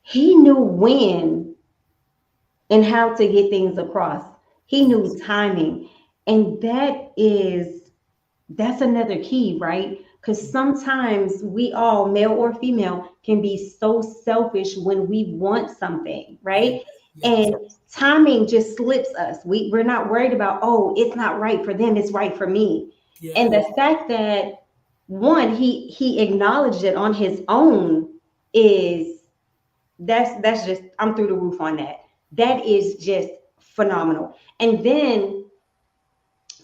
He knew when and how to get things across. He knew yes, timing. And that's another key, right? Because sometimes we all, male or female, can be so selfish when we want something, yes, right? yes, And timing just slips us. We're not worried about, oh, it's not right for them, it's right for me. And yes, the fact that one, he acknowledged it on his own is that's just I'm through the roof on that. That is just phenomenal. And then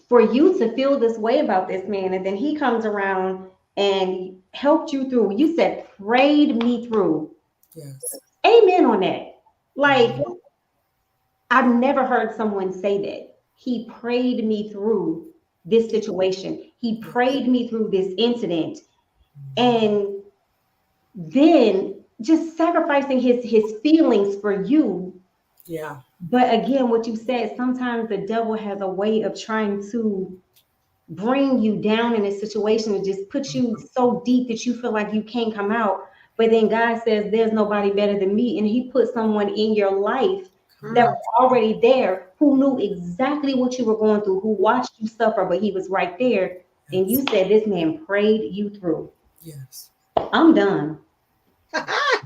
for you to feel this way about this man, and then he comes around and helped you through. You said prayed me through. yes. Amen on that. Like, Mhm. I've never heard someone say that. He prayed me through this situation. He Yes. prayed me through this incident. And then just sacrificing his feelings for you. Yeah. But again, what you said, sometimes the devil has a way of trying to bring you down in a situation and just put you so deep that you feel like you can't come out. But then God says, there's nobody better than me. And he put someone in your life that Mhm. Correct. was already there, who knew exactly what you were going through, who watched you suffer, but he was right there. And you Yes. said, this man prayed you through. Yes. I'm done.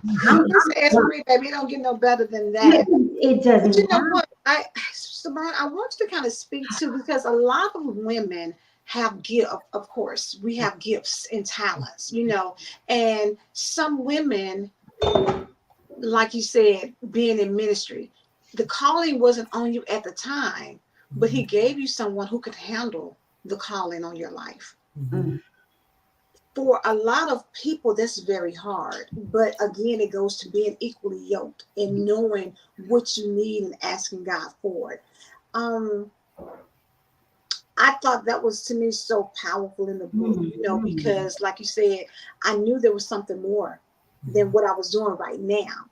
It's S3, baby. It don't get no better than that. It But doesn't you know matter. what? Simone, I want you to kind of speak to, because a lot of women have gift, of course, we have gifts and talents, and some women, like you said, being in ministry, the calling wasn't on you at the time, but he gave you someone who could handle the calling on your life. Mm-hmm. For a lot of people, that's very hard. But again, it goes to being equally yoked and knowing what you need and asking God for it. Um, I thought that was, to me, so powerful in the book, because like you said, I knew there was something more than what I was doing right now.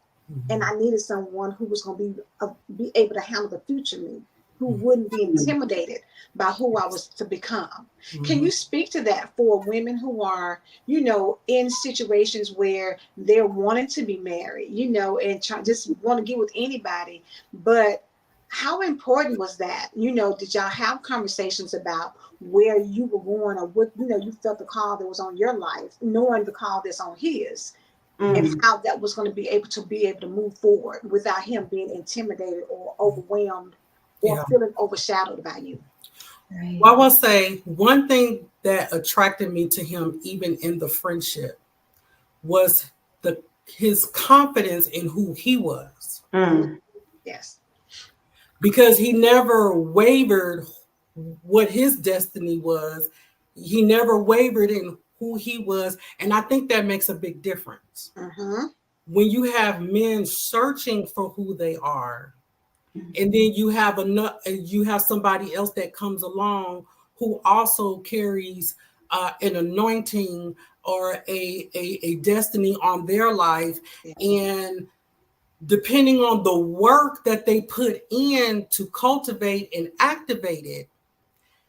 And I needed someone who was going to be able to handle the future me, who wouldn't be intimidated by who I was to become. Can you speak to that for women who are, in situations where they're wanting to be married, and just want to get with anybody, but how important was that? Did y'all have conversations about where you were going, or what, you felt the call that was on your life, knowing the call that's on his, and how that was going to be able to move forward without him being intimidated or overwhelmed or feeling overshadowed by you? Right. Well, I will say one thing that attracted me to him, even in the friendship, was his confidence in who he was. Yes. Because he never wavered what his destiny was. He never wavered in who he was. And I think that makes a big difference. When you have men searching for who they are, and then you have somebody else that comes along who also carries an anointing or a destiny on their life. And depending on the work that they put in to cultivate and activate it,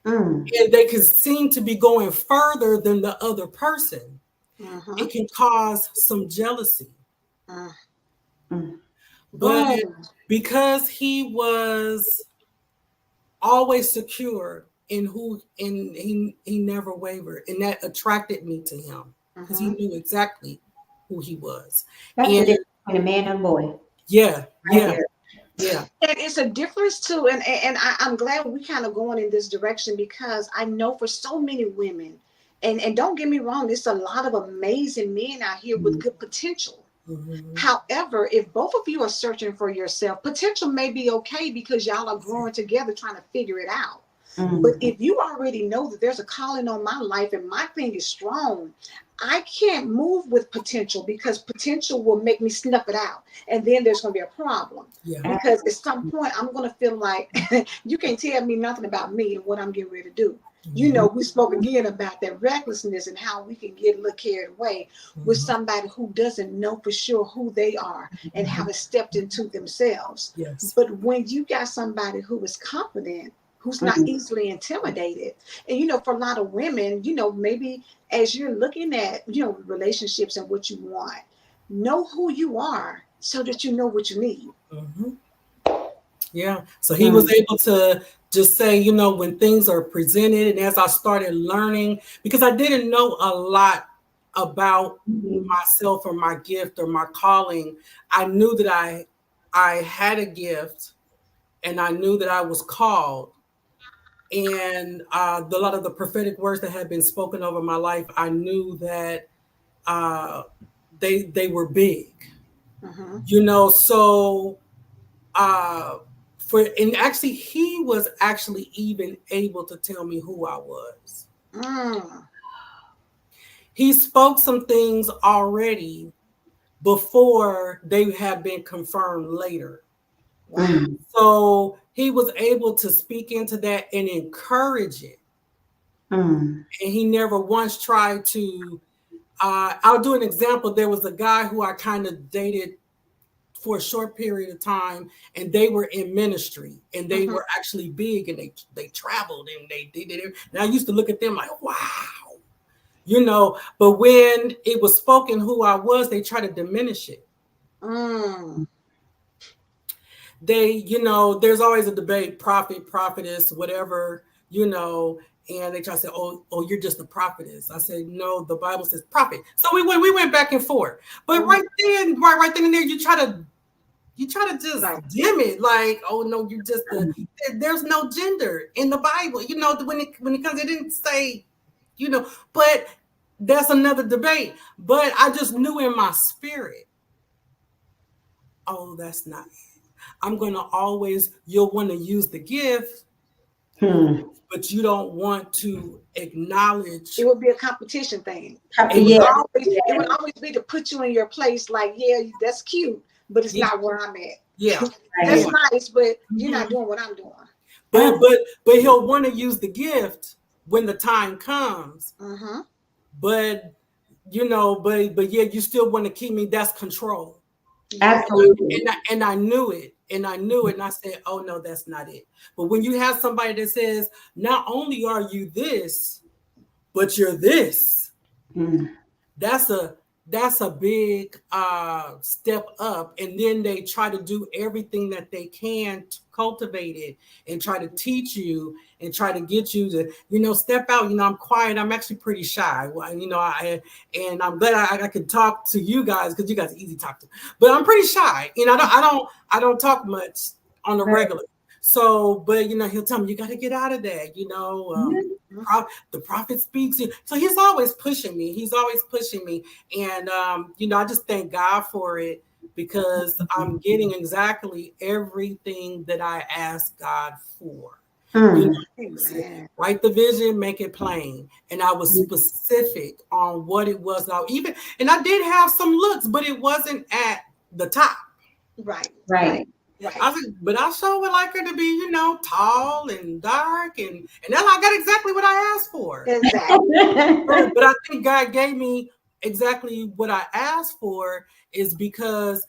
and they can seem to be going further than the other person, it can cause some jealousy. But because he was always secure in he never wavered, and that attracted me to him, because he knew exactly who he was. That's the difference between a man and a boy. Yeah, right yeah. And it's a difference too. And I'm glad we kind of going in this direction, because I know for so many women, and don't get me wrong, there's a lot of amazing men out here with good potential. However, if both of you are searching for yourself, potential may be okay because y'all are growing together trying to figure it out. But if you already know that there's a calling on my life and my thing is strong, I can't move with potential, because potential will make me snuff it out. And then there's going to be a problem. Because at some point, I'm going to feel like you can't tell me nothing about me and what I'm getting ready to do. We spoke again about that recklessness and how we can get a little carried away with somebody who doesn't know for sure who they are and haven't stepped into themselves. But when you got somebody who is confident, who's not easily intimidated, and for a lot of women, maybe as you're looking at relationships and what you want, know who you are so that you know what you need. Yeah. So he was able to just say, when things are presented, and as I started learning, because I didn't know a lot about myself or my gift or my calling, I knew that I had a gift, and I knew that I was called. And a lot of the prophetic words that had been spoken over my life, I knew that they were big. So and actually he was actually even able to tell me who I was. He spoke some things already before they have been confirmed later. So he was able to speak into that and encourage it. And he never once tried to I'll do an example. There was a guy who I kind of dated for a short period of time, and they were in ministry, and they were actually big, and they traveled, and they did it. And I used to look at them like, wow, but when it was spoken who I was, they tried to diminish it. They, there's always a debate, prophet, prophetess, whatever, And they try to say, oh, you're just a prophetess. I said, no, the Bible says prophet. So we went back and forth. But right then and there, you try to just dim it, like, oh no, you just there's no gender in the Bible. You know, when it comes, it didn't say, you know, but that's another debate. But I just knew in my spirit, oh, that's not it. I'm gonna always, you'll want to use the gift, but you don't want to acknowledge. It would be a competition thing. It would always be to put you in your place, like, yeah, that's cute, but it's not where I'm at. Yeah. That's nice, but you're not doing what I'm doing. But he'll want to use the gift when the time comes. But you know, but yeah, you still want to keep me. That's control. Absolutely. And I knew it. And I said, oh no, that's not it. But when you have somebody that says, not only are you this, but you're this, that's a big step up. And then they try to do everything that they can to cultivate it and try to teach you and try to get you to, you know, step out. You know, I'm quiet. I'm actually pretty shy. You know, and I'm glad I could talk to you guys because you guys are easy to talk to. But I'm pretty shy. You know, I don't talk much on the regular. So, but you know, he'll tell me, you got to get out of that. You know, the prophet speaks. So he's always pushing me. And you know, I just thank God for it, because I'm getting exactly everything that I asked God for. You know, write the vision, make it plain. And I was specific on what it was. And I did have some looks, but it wasn't at the top. Right. I was, but I sure would like her to be, you know, tall and dark, and then I got exactly what I asked for. Exactly. But I think God gave me exactly what I asked for, is because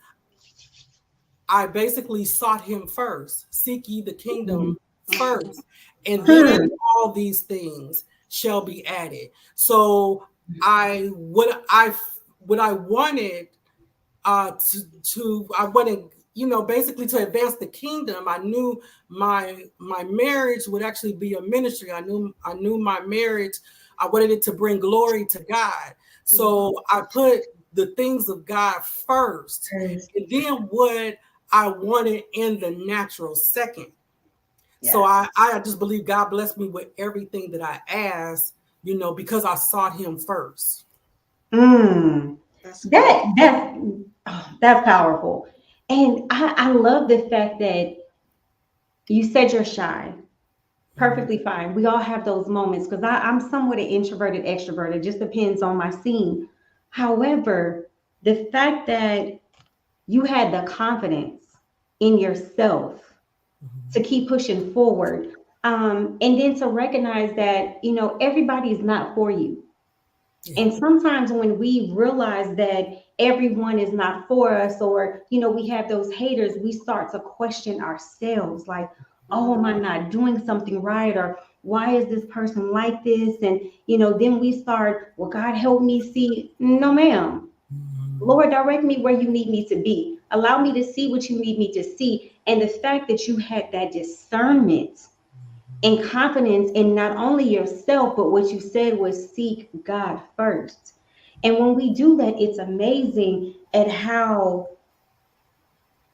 I basically sought Him first. Seek ye the kingdom first, and then all these things shall be added. So what I wanted I wanted, you know, basically to advance the kingdom. I knew my marriage would actually be a ministry. I knew my marriage, I wanted it to bring glory to God. So I put the things of God first, and then what I wanted in the natural second. Yes. So I just believe God blessed me with everything that I asked, you know, because I sought Him first. That's powerful. And I love the fact that you said you're shy. Perfectly fine. We all have those moments, because I'm somewhat an introverted extrovert. It just depends on my scene. However, the fact that you had the confidence in yourself to keep pushing forward, and then to recognize that, you know, everybody is not for you. And sometimes when we realize that everyone is not for us, or, you know, we have those haters, we start to question ourselves, like, oh, am I not doing something right? Or why is this person like this? And, you know, then we start, well, God, help me see. No, ma'am. Lord, direct me where you need me to be. Allow me to see what you need me to see. And the fact that you had that discernment and confidence in not only yourself, but what you said was seek God first. And when we do that, it's amazing at how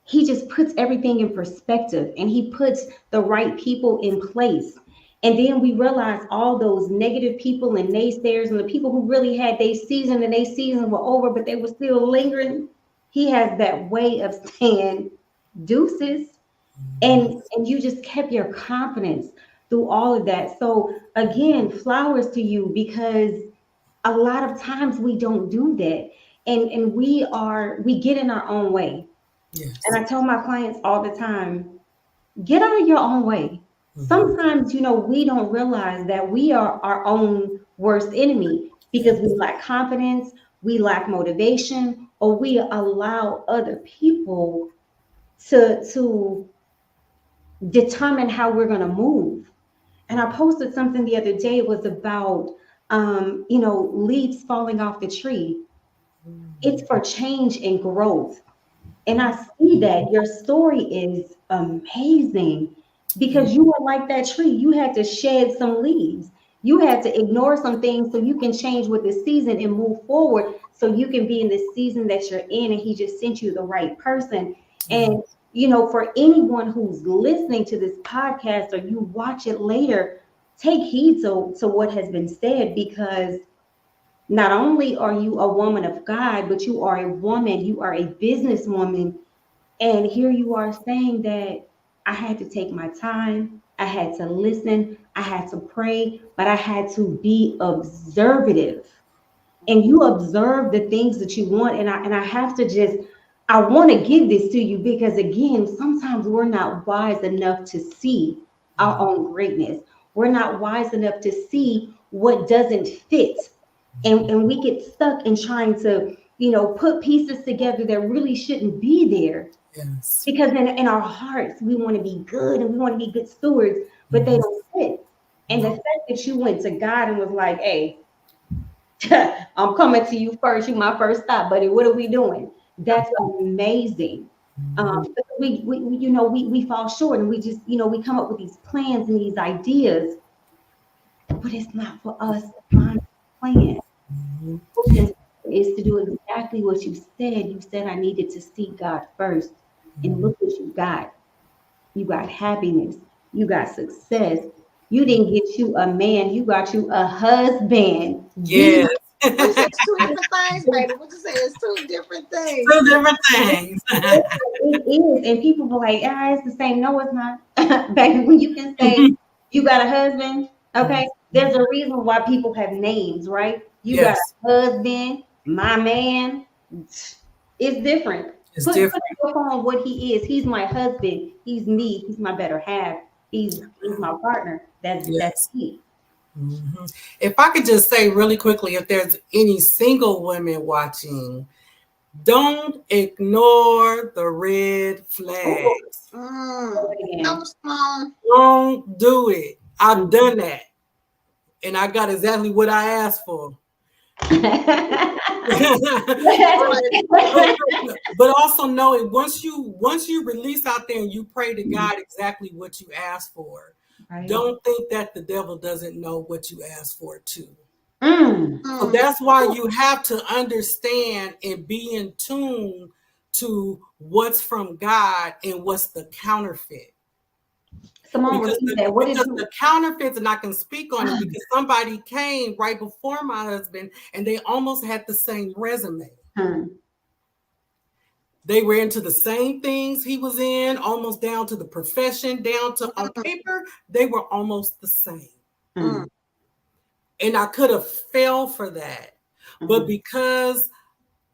He just puts everything in perspective, and He puts the right people in place. And then we realize all those negative people and naysayers and the people who really had their season and their season were over, but they were still lingering. He has that way of saying deuces. And you just kept your confidence through all of that. So again, flowers to you, because a lot of times we don't do that. And we get in our own way. Yes. And I tell my clients all the time, get out of your own way. Sometimes, you know, we don't realize that we are our own worst enemy, because we lack confidence, we lack motivation, or we allow other people to determine how we're going to move. And I posted something the other day. It was about, you know, leaves falling off the tree. It's for change and growth. And I see that your story is amazing, because you were like that tree. You had to shed some leaves. You had to ignore some things so you can change with the season and move forward so you can be in the season that you're in. And he just sent you the right person. And, you know, for anyone who's listening to this podcast or you watch it later, take heed to what has been said, because not only are you a woman of God, but you are a woman, you are a businesswoman. And here you are saying that I had to take my time, I had to listen, I had to pray, but I had to be observative. And you observe the things that you want. And I have to just, I want to give this to you because again, sometimes we're not wise enough to see our own greatness. We're not wise enough to see what doesn't fit. And we get stuck in trying to, you know, put pieces together that really shouldn't be there. Yes. Because in our hearts, we want to be good and we want to be good stewards, but they don't fit. And the fact that you went to God and was like, hey, I'm coming to you first. You my first stop, buddy. What are we doing? That's amazing. We fall short and we just, you know, we come up with these plans and these ideas, but it's not for us to find a plan. Is to do exactly what you said. You said I needed to seek God first. And look what you got. You got happiness. You got success. You didn't get you a man. You got you a husband. Yes. It's two different things, baby. What you say? It's two different things. Two different things. It is. And people be like, it's the same. No, it's not. Baby, when you can say you got a husband, okay, there's a reason why people have names, right? You got a husband, my man. It's different. It's different. Put on what he is. He's my husband. He's me. He's my better half. He's my partner. That's me. Mm-hmm. If I could just say really quickly, if there's any single women watching, don't ignore the red flags. Don't do it. I've done that. And I got exactly what I asked for. But also know it, once you release out there and you pray to God exactly what you asked for, don't think that the devil doesn't know what you asked for too. So that's why you have to understand and be in tune to what's from God and what's the counterfeit. Simone, because the counterfeits, and I can speak on it because somebody came right before my husband and they almost had the same resume. They were into the same things he was in, almost down to the profession, down to on paper, they were almost the same. And I could have fell for that. But because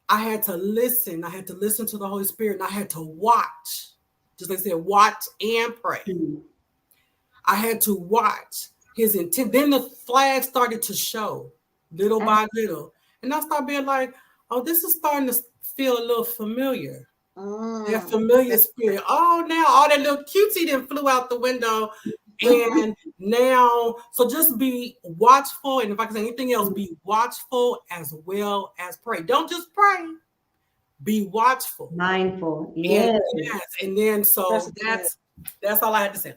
I had to listen to the Holy Spirit, and I had to watch, just like I said, watch and pray. I had to watch his intent. Then the flag started to show little by little. And I started being like, oh, this is starting to feel a little familiar. That familiar spirit. Oh, now all that little cutesy then flew out the window. And now, so just be watchful. And if I can say anything else, be watchful as well as pray. Don't just pray. Be watchful. Mindful. Yes. And then so that's all I had to say.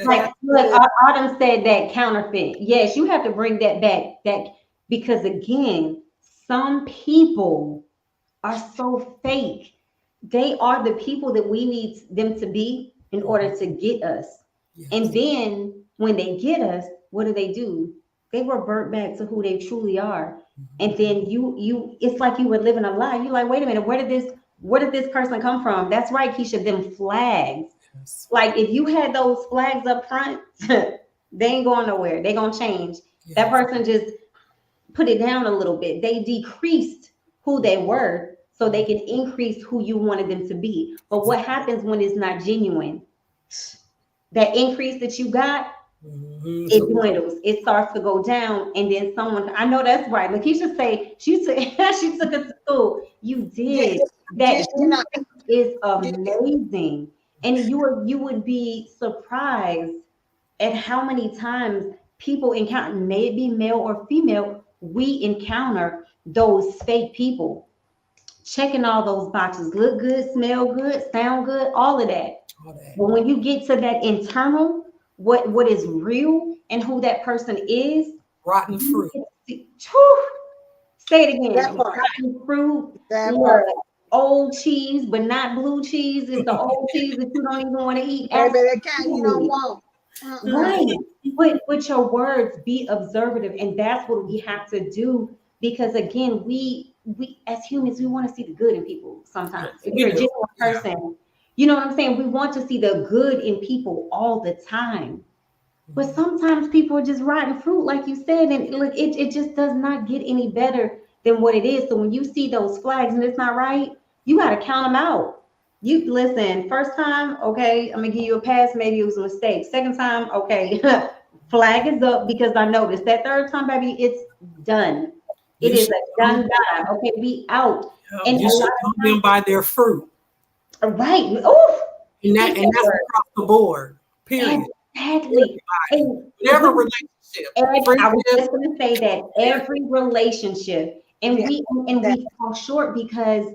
Like, look, Autumn said that counterfeit. Yes, you have to bring that back. Because again, some people are so fake. They are the people that we need them to be in order to get us. Yes. And then when they get us, what do? They revert back to who they truly are. And then you it's like you were living a lie. You're like, wait a minute, where did this person come from? That's right, Keisha, them flags. Yes. Like if you had those flags up front, they ain't going nowhere. They're gonna change. Yes. That person just put it down a little bit. They decreased who they were so they can increase who you wanted them to be. But what happens when it's not genuine? That increase that you got, it dwindles. It starts to go down, and then someone, I know that's right. Lakeisha say she took us to school. You did. That is amazing. And you would be surprised at how many times people encounter, maybe male or female, we encounter those fake people. Checking all those boxes, look good, smell good, sound good, all of that. But when you get to that internal, what is real and who that person is, Rotten you fruit. can see, whew, say it again. That part. Rotten fruit, That look, part. old cheese, but not blue cheese. It's the old cheese that you don't even want to eat. Baby, that kind you don't Absolutely. want. Right. With your words, be observative, and that's what we have to do. Because again, we as humans, we want to see the good in people sometimes. If We you're a do. genuine Yeah. person, you know what I'm saying? We want to see the good in people all the time. But sometimes people are just rotten fruit, like you said, and look, it just does not get any better than what it is. So when you see those flags and it's not right, you got to count them out. You listen, first time, okay, I'm gonna give you a pass. Maybe it was a mistake. Second time, okay, flag is up because I noticed. That third time, baby, it's done. It You is should a done die. Okay, we out. And you a should lot know them by their fruit. of right. Oof, And speak that that's word. across the board. Period. Exactly. Everybody. And Whatever relationship. I was Friendship. just going to say that every relationship, and Yeah, that we fall short because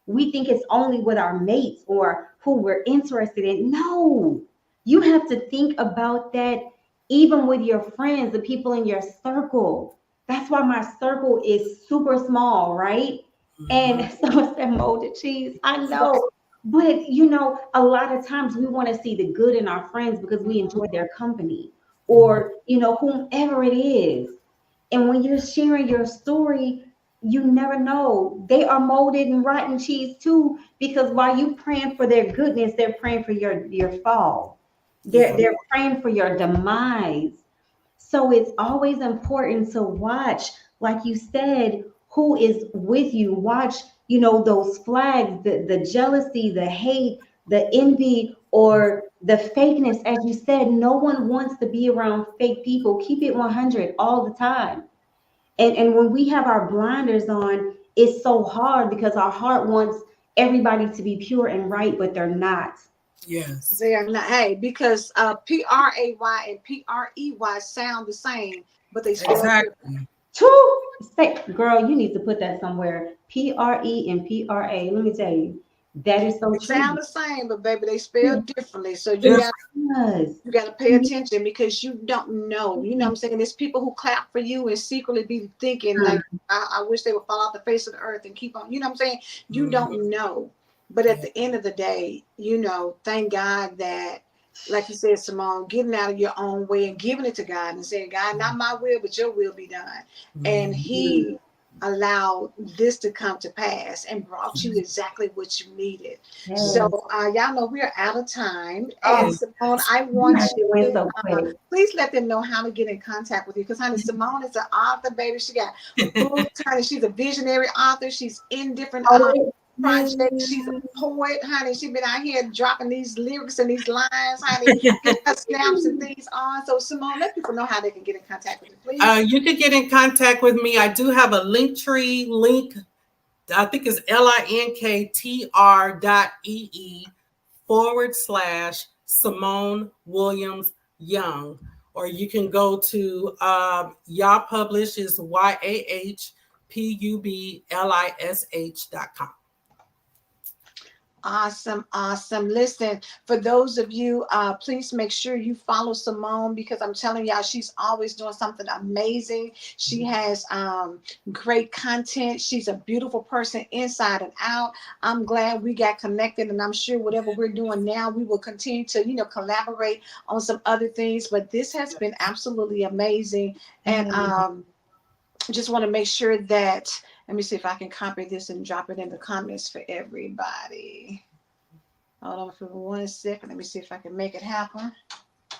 we think it's only with our mates or who we're interested in. No, you have to think about that even with your friends, the people in your circle. That's why my circle is super small, right? Mhm. And so it's that molded cheese. I right. know. But you know, a lot of times we want to see the good in our friends because we enjoy their company or you know whomever it is, and when you're sharing your story, you never know, they are molded and rotten cheese too, because while you praying for their goodness, they're praying for your fall. they're Yeah. they're praying for your demise. So it's always important to watch, like you said, who is with you. Watch, you know, those flags, the jealousy, the hate, the envy, or the fakeness. As you said, no one wants to be around fake people. Keep it 100 all the time. And when we have our blinders on, it's so hard because our heart wants everybody to be pure and right, but they're not. Yes. They are not. Hey, because Pray and Prey sound the same, but they spell different. Exactly. Two, say, girl, you need to put that somewhere. PRE and PRA. Let me tell you, that is so They sound true. the same, but baby, they spell differently. So Different. you got to pay attention because you don't know. You know what I'm saying? There's people who clap for you and secretly be thinking like, I wish they would fall off the face of the earth and keep on. You know what I'm saying? You Mhm. don't know. But at Yeah. the end of the day, you know, thank God that, like you said, Simone, getting out of your own way and giving it to God and saying, God, not my will, but your will be done. And Mhm. He allowed this to come to pass and brought you exactly what you needed. So Yes. y'all know we're out of time. And Oh, Simone, I want it went you so uh, quick. please let them know how to get in contact with you. Because honey, Simone is an author, baby. She got books, honey. She's a visionary author. She's in different Oh, projects. She's a poet, honey. She's been out here dropping these lyrics and these lines, honey, getting her snaps and things on. So Simone, let people know how they can get in contact with you, please. You can get in contact with me. I do have a Linktree link. I think it's linktr.ee/Simone Williams Young. Or you can go to Yah Publish is YAHPUBLISH.com. Awesome, awesome. Listen, for those of you, please make sure you follow Simone because I'm telling y'all, she's always doing something amazing. She has great content. She's a beautiful person inside and out. I'm glad we got connected, and I'm sure whatever we're doing now, we will continue to, you know, collaborate on some other things. But this has been absolutely amazing, and just want to make sure that, let me see if I can copy this and drop it in the comments for everybody. Hold on for 1 second. Let me see if I can make it happen.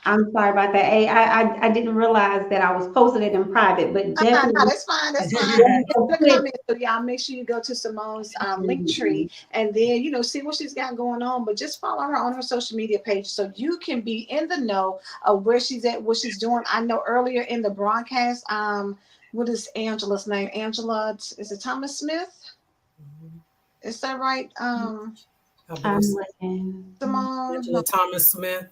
I'm sorry about that. Hey, I didn't realize that I was posting it in private, but No, definitely. that's fine. That's fine. It's in the Definitely comments. So y'all make sure you go to Simone's link tree and then, you know, see what she's got going on. But just follow her on her social media page so you can be in the know of where she's at, what she's doing. I know earlier in the broadcast, what is Angela's name? Angela, is it Thomas Smith? Is that right? I'm looking. Simone. Angela Thomas Smith.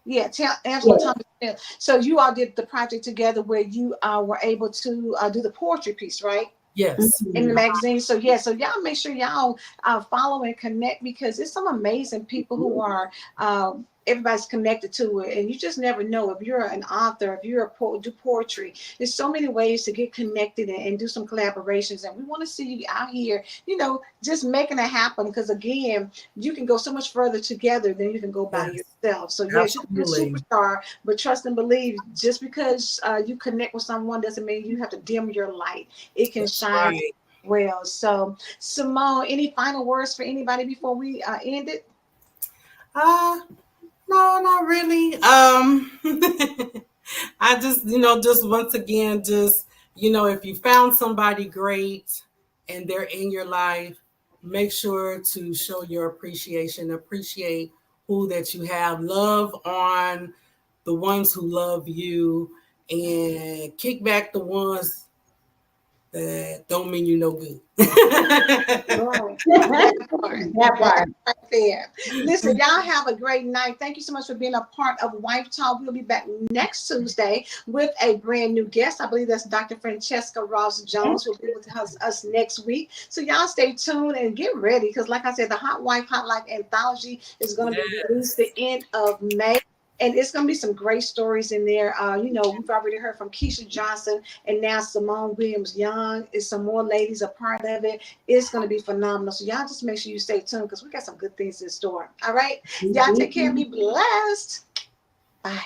Yeah, Angela Yes. Thomas Smith. So you all did the project together where you were able to do the poetry piece, right? Yes. In the Mhm. magazine. So yeah, so y'all make sure y'all follow and connect because there's some amazing people who are everybody's connected to it, and you just never know. If you're an author, if you're a poet, do poetry, there's so many ways to get connected and do some collaborations, and we want to see you out here, you know, just making it happen, because again, you can go so much further together than you can go by Yes, yourself. So yes, you can be a absolutely. superstar, but trust and believe, just because you connect with someone doesn't mean you have to dim your light. It can That's shine right. well. So Simone, any final words for anybody before we end it? Uh, no, not really. I just, just once again, just, if you found somebody great and they're in your life, make sure to show your appreciation, appreciate who that you have, love on the ones who love you, and kick back the ones that don't mean you no good. Right. That part. That That part. right there. Listen, y'all have a great night. Thank you so much for being a part of Wife Talk. We'll be back next Tuesday with a brand new guest. I believe that's Dr. Francesca Ross Jones will be with us next week. So y'all stay tuned and get ready, because like I said, the Hot Wife, Hot Life anthology is going to be released the Yes. end of May. And it's going to be some great stories in there. You know, we've already heard from Keisha Johnson, and now Simone Williams Young. Is some more ladies a part of it. It's going to be phenomenal. So y'all just make sure you stay tuned, because we got some good things in store. All right. Y'all take care and be blessed. Bye.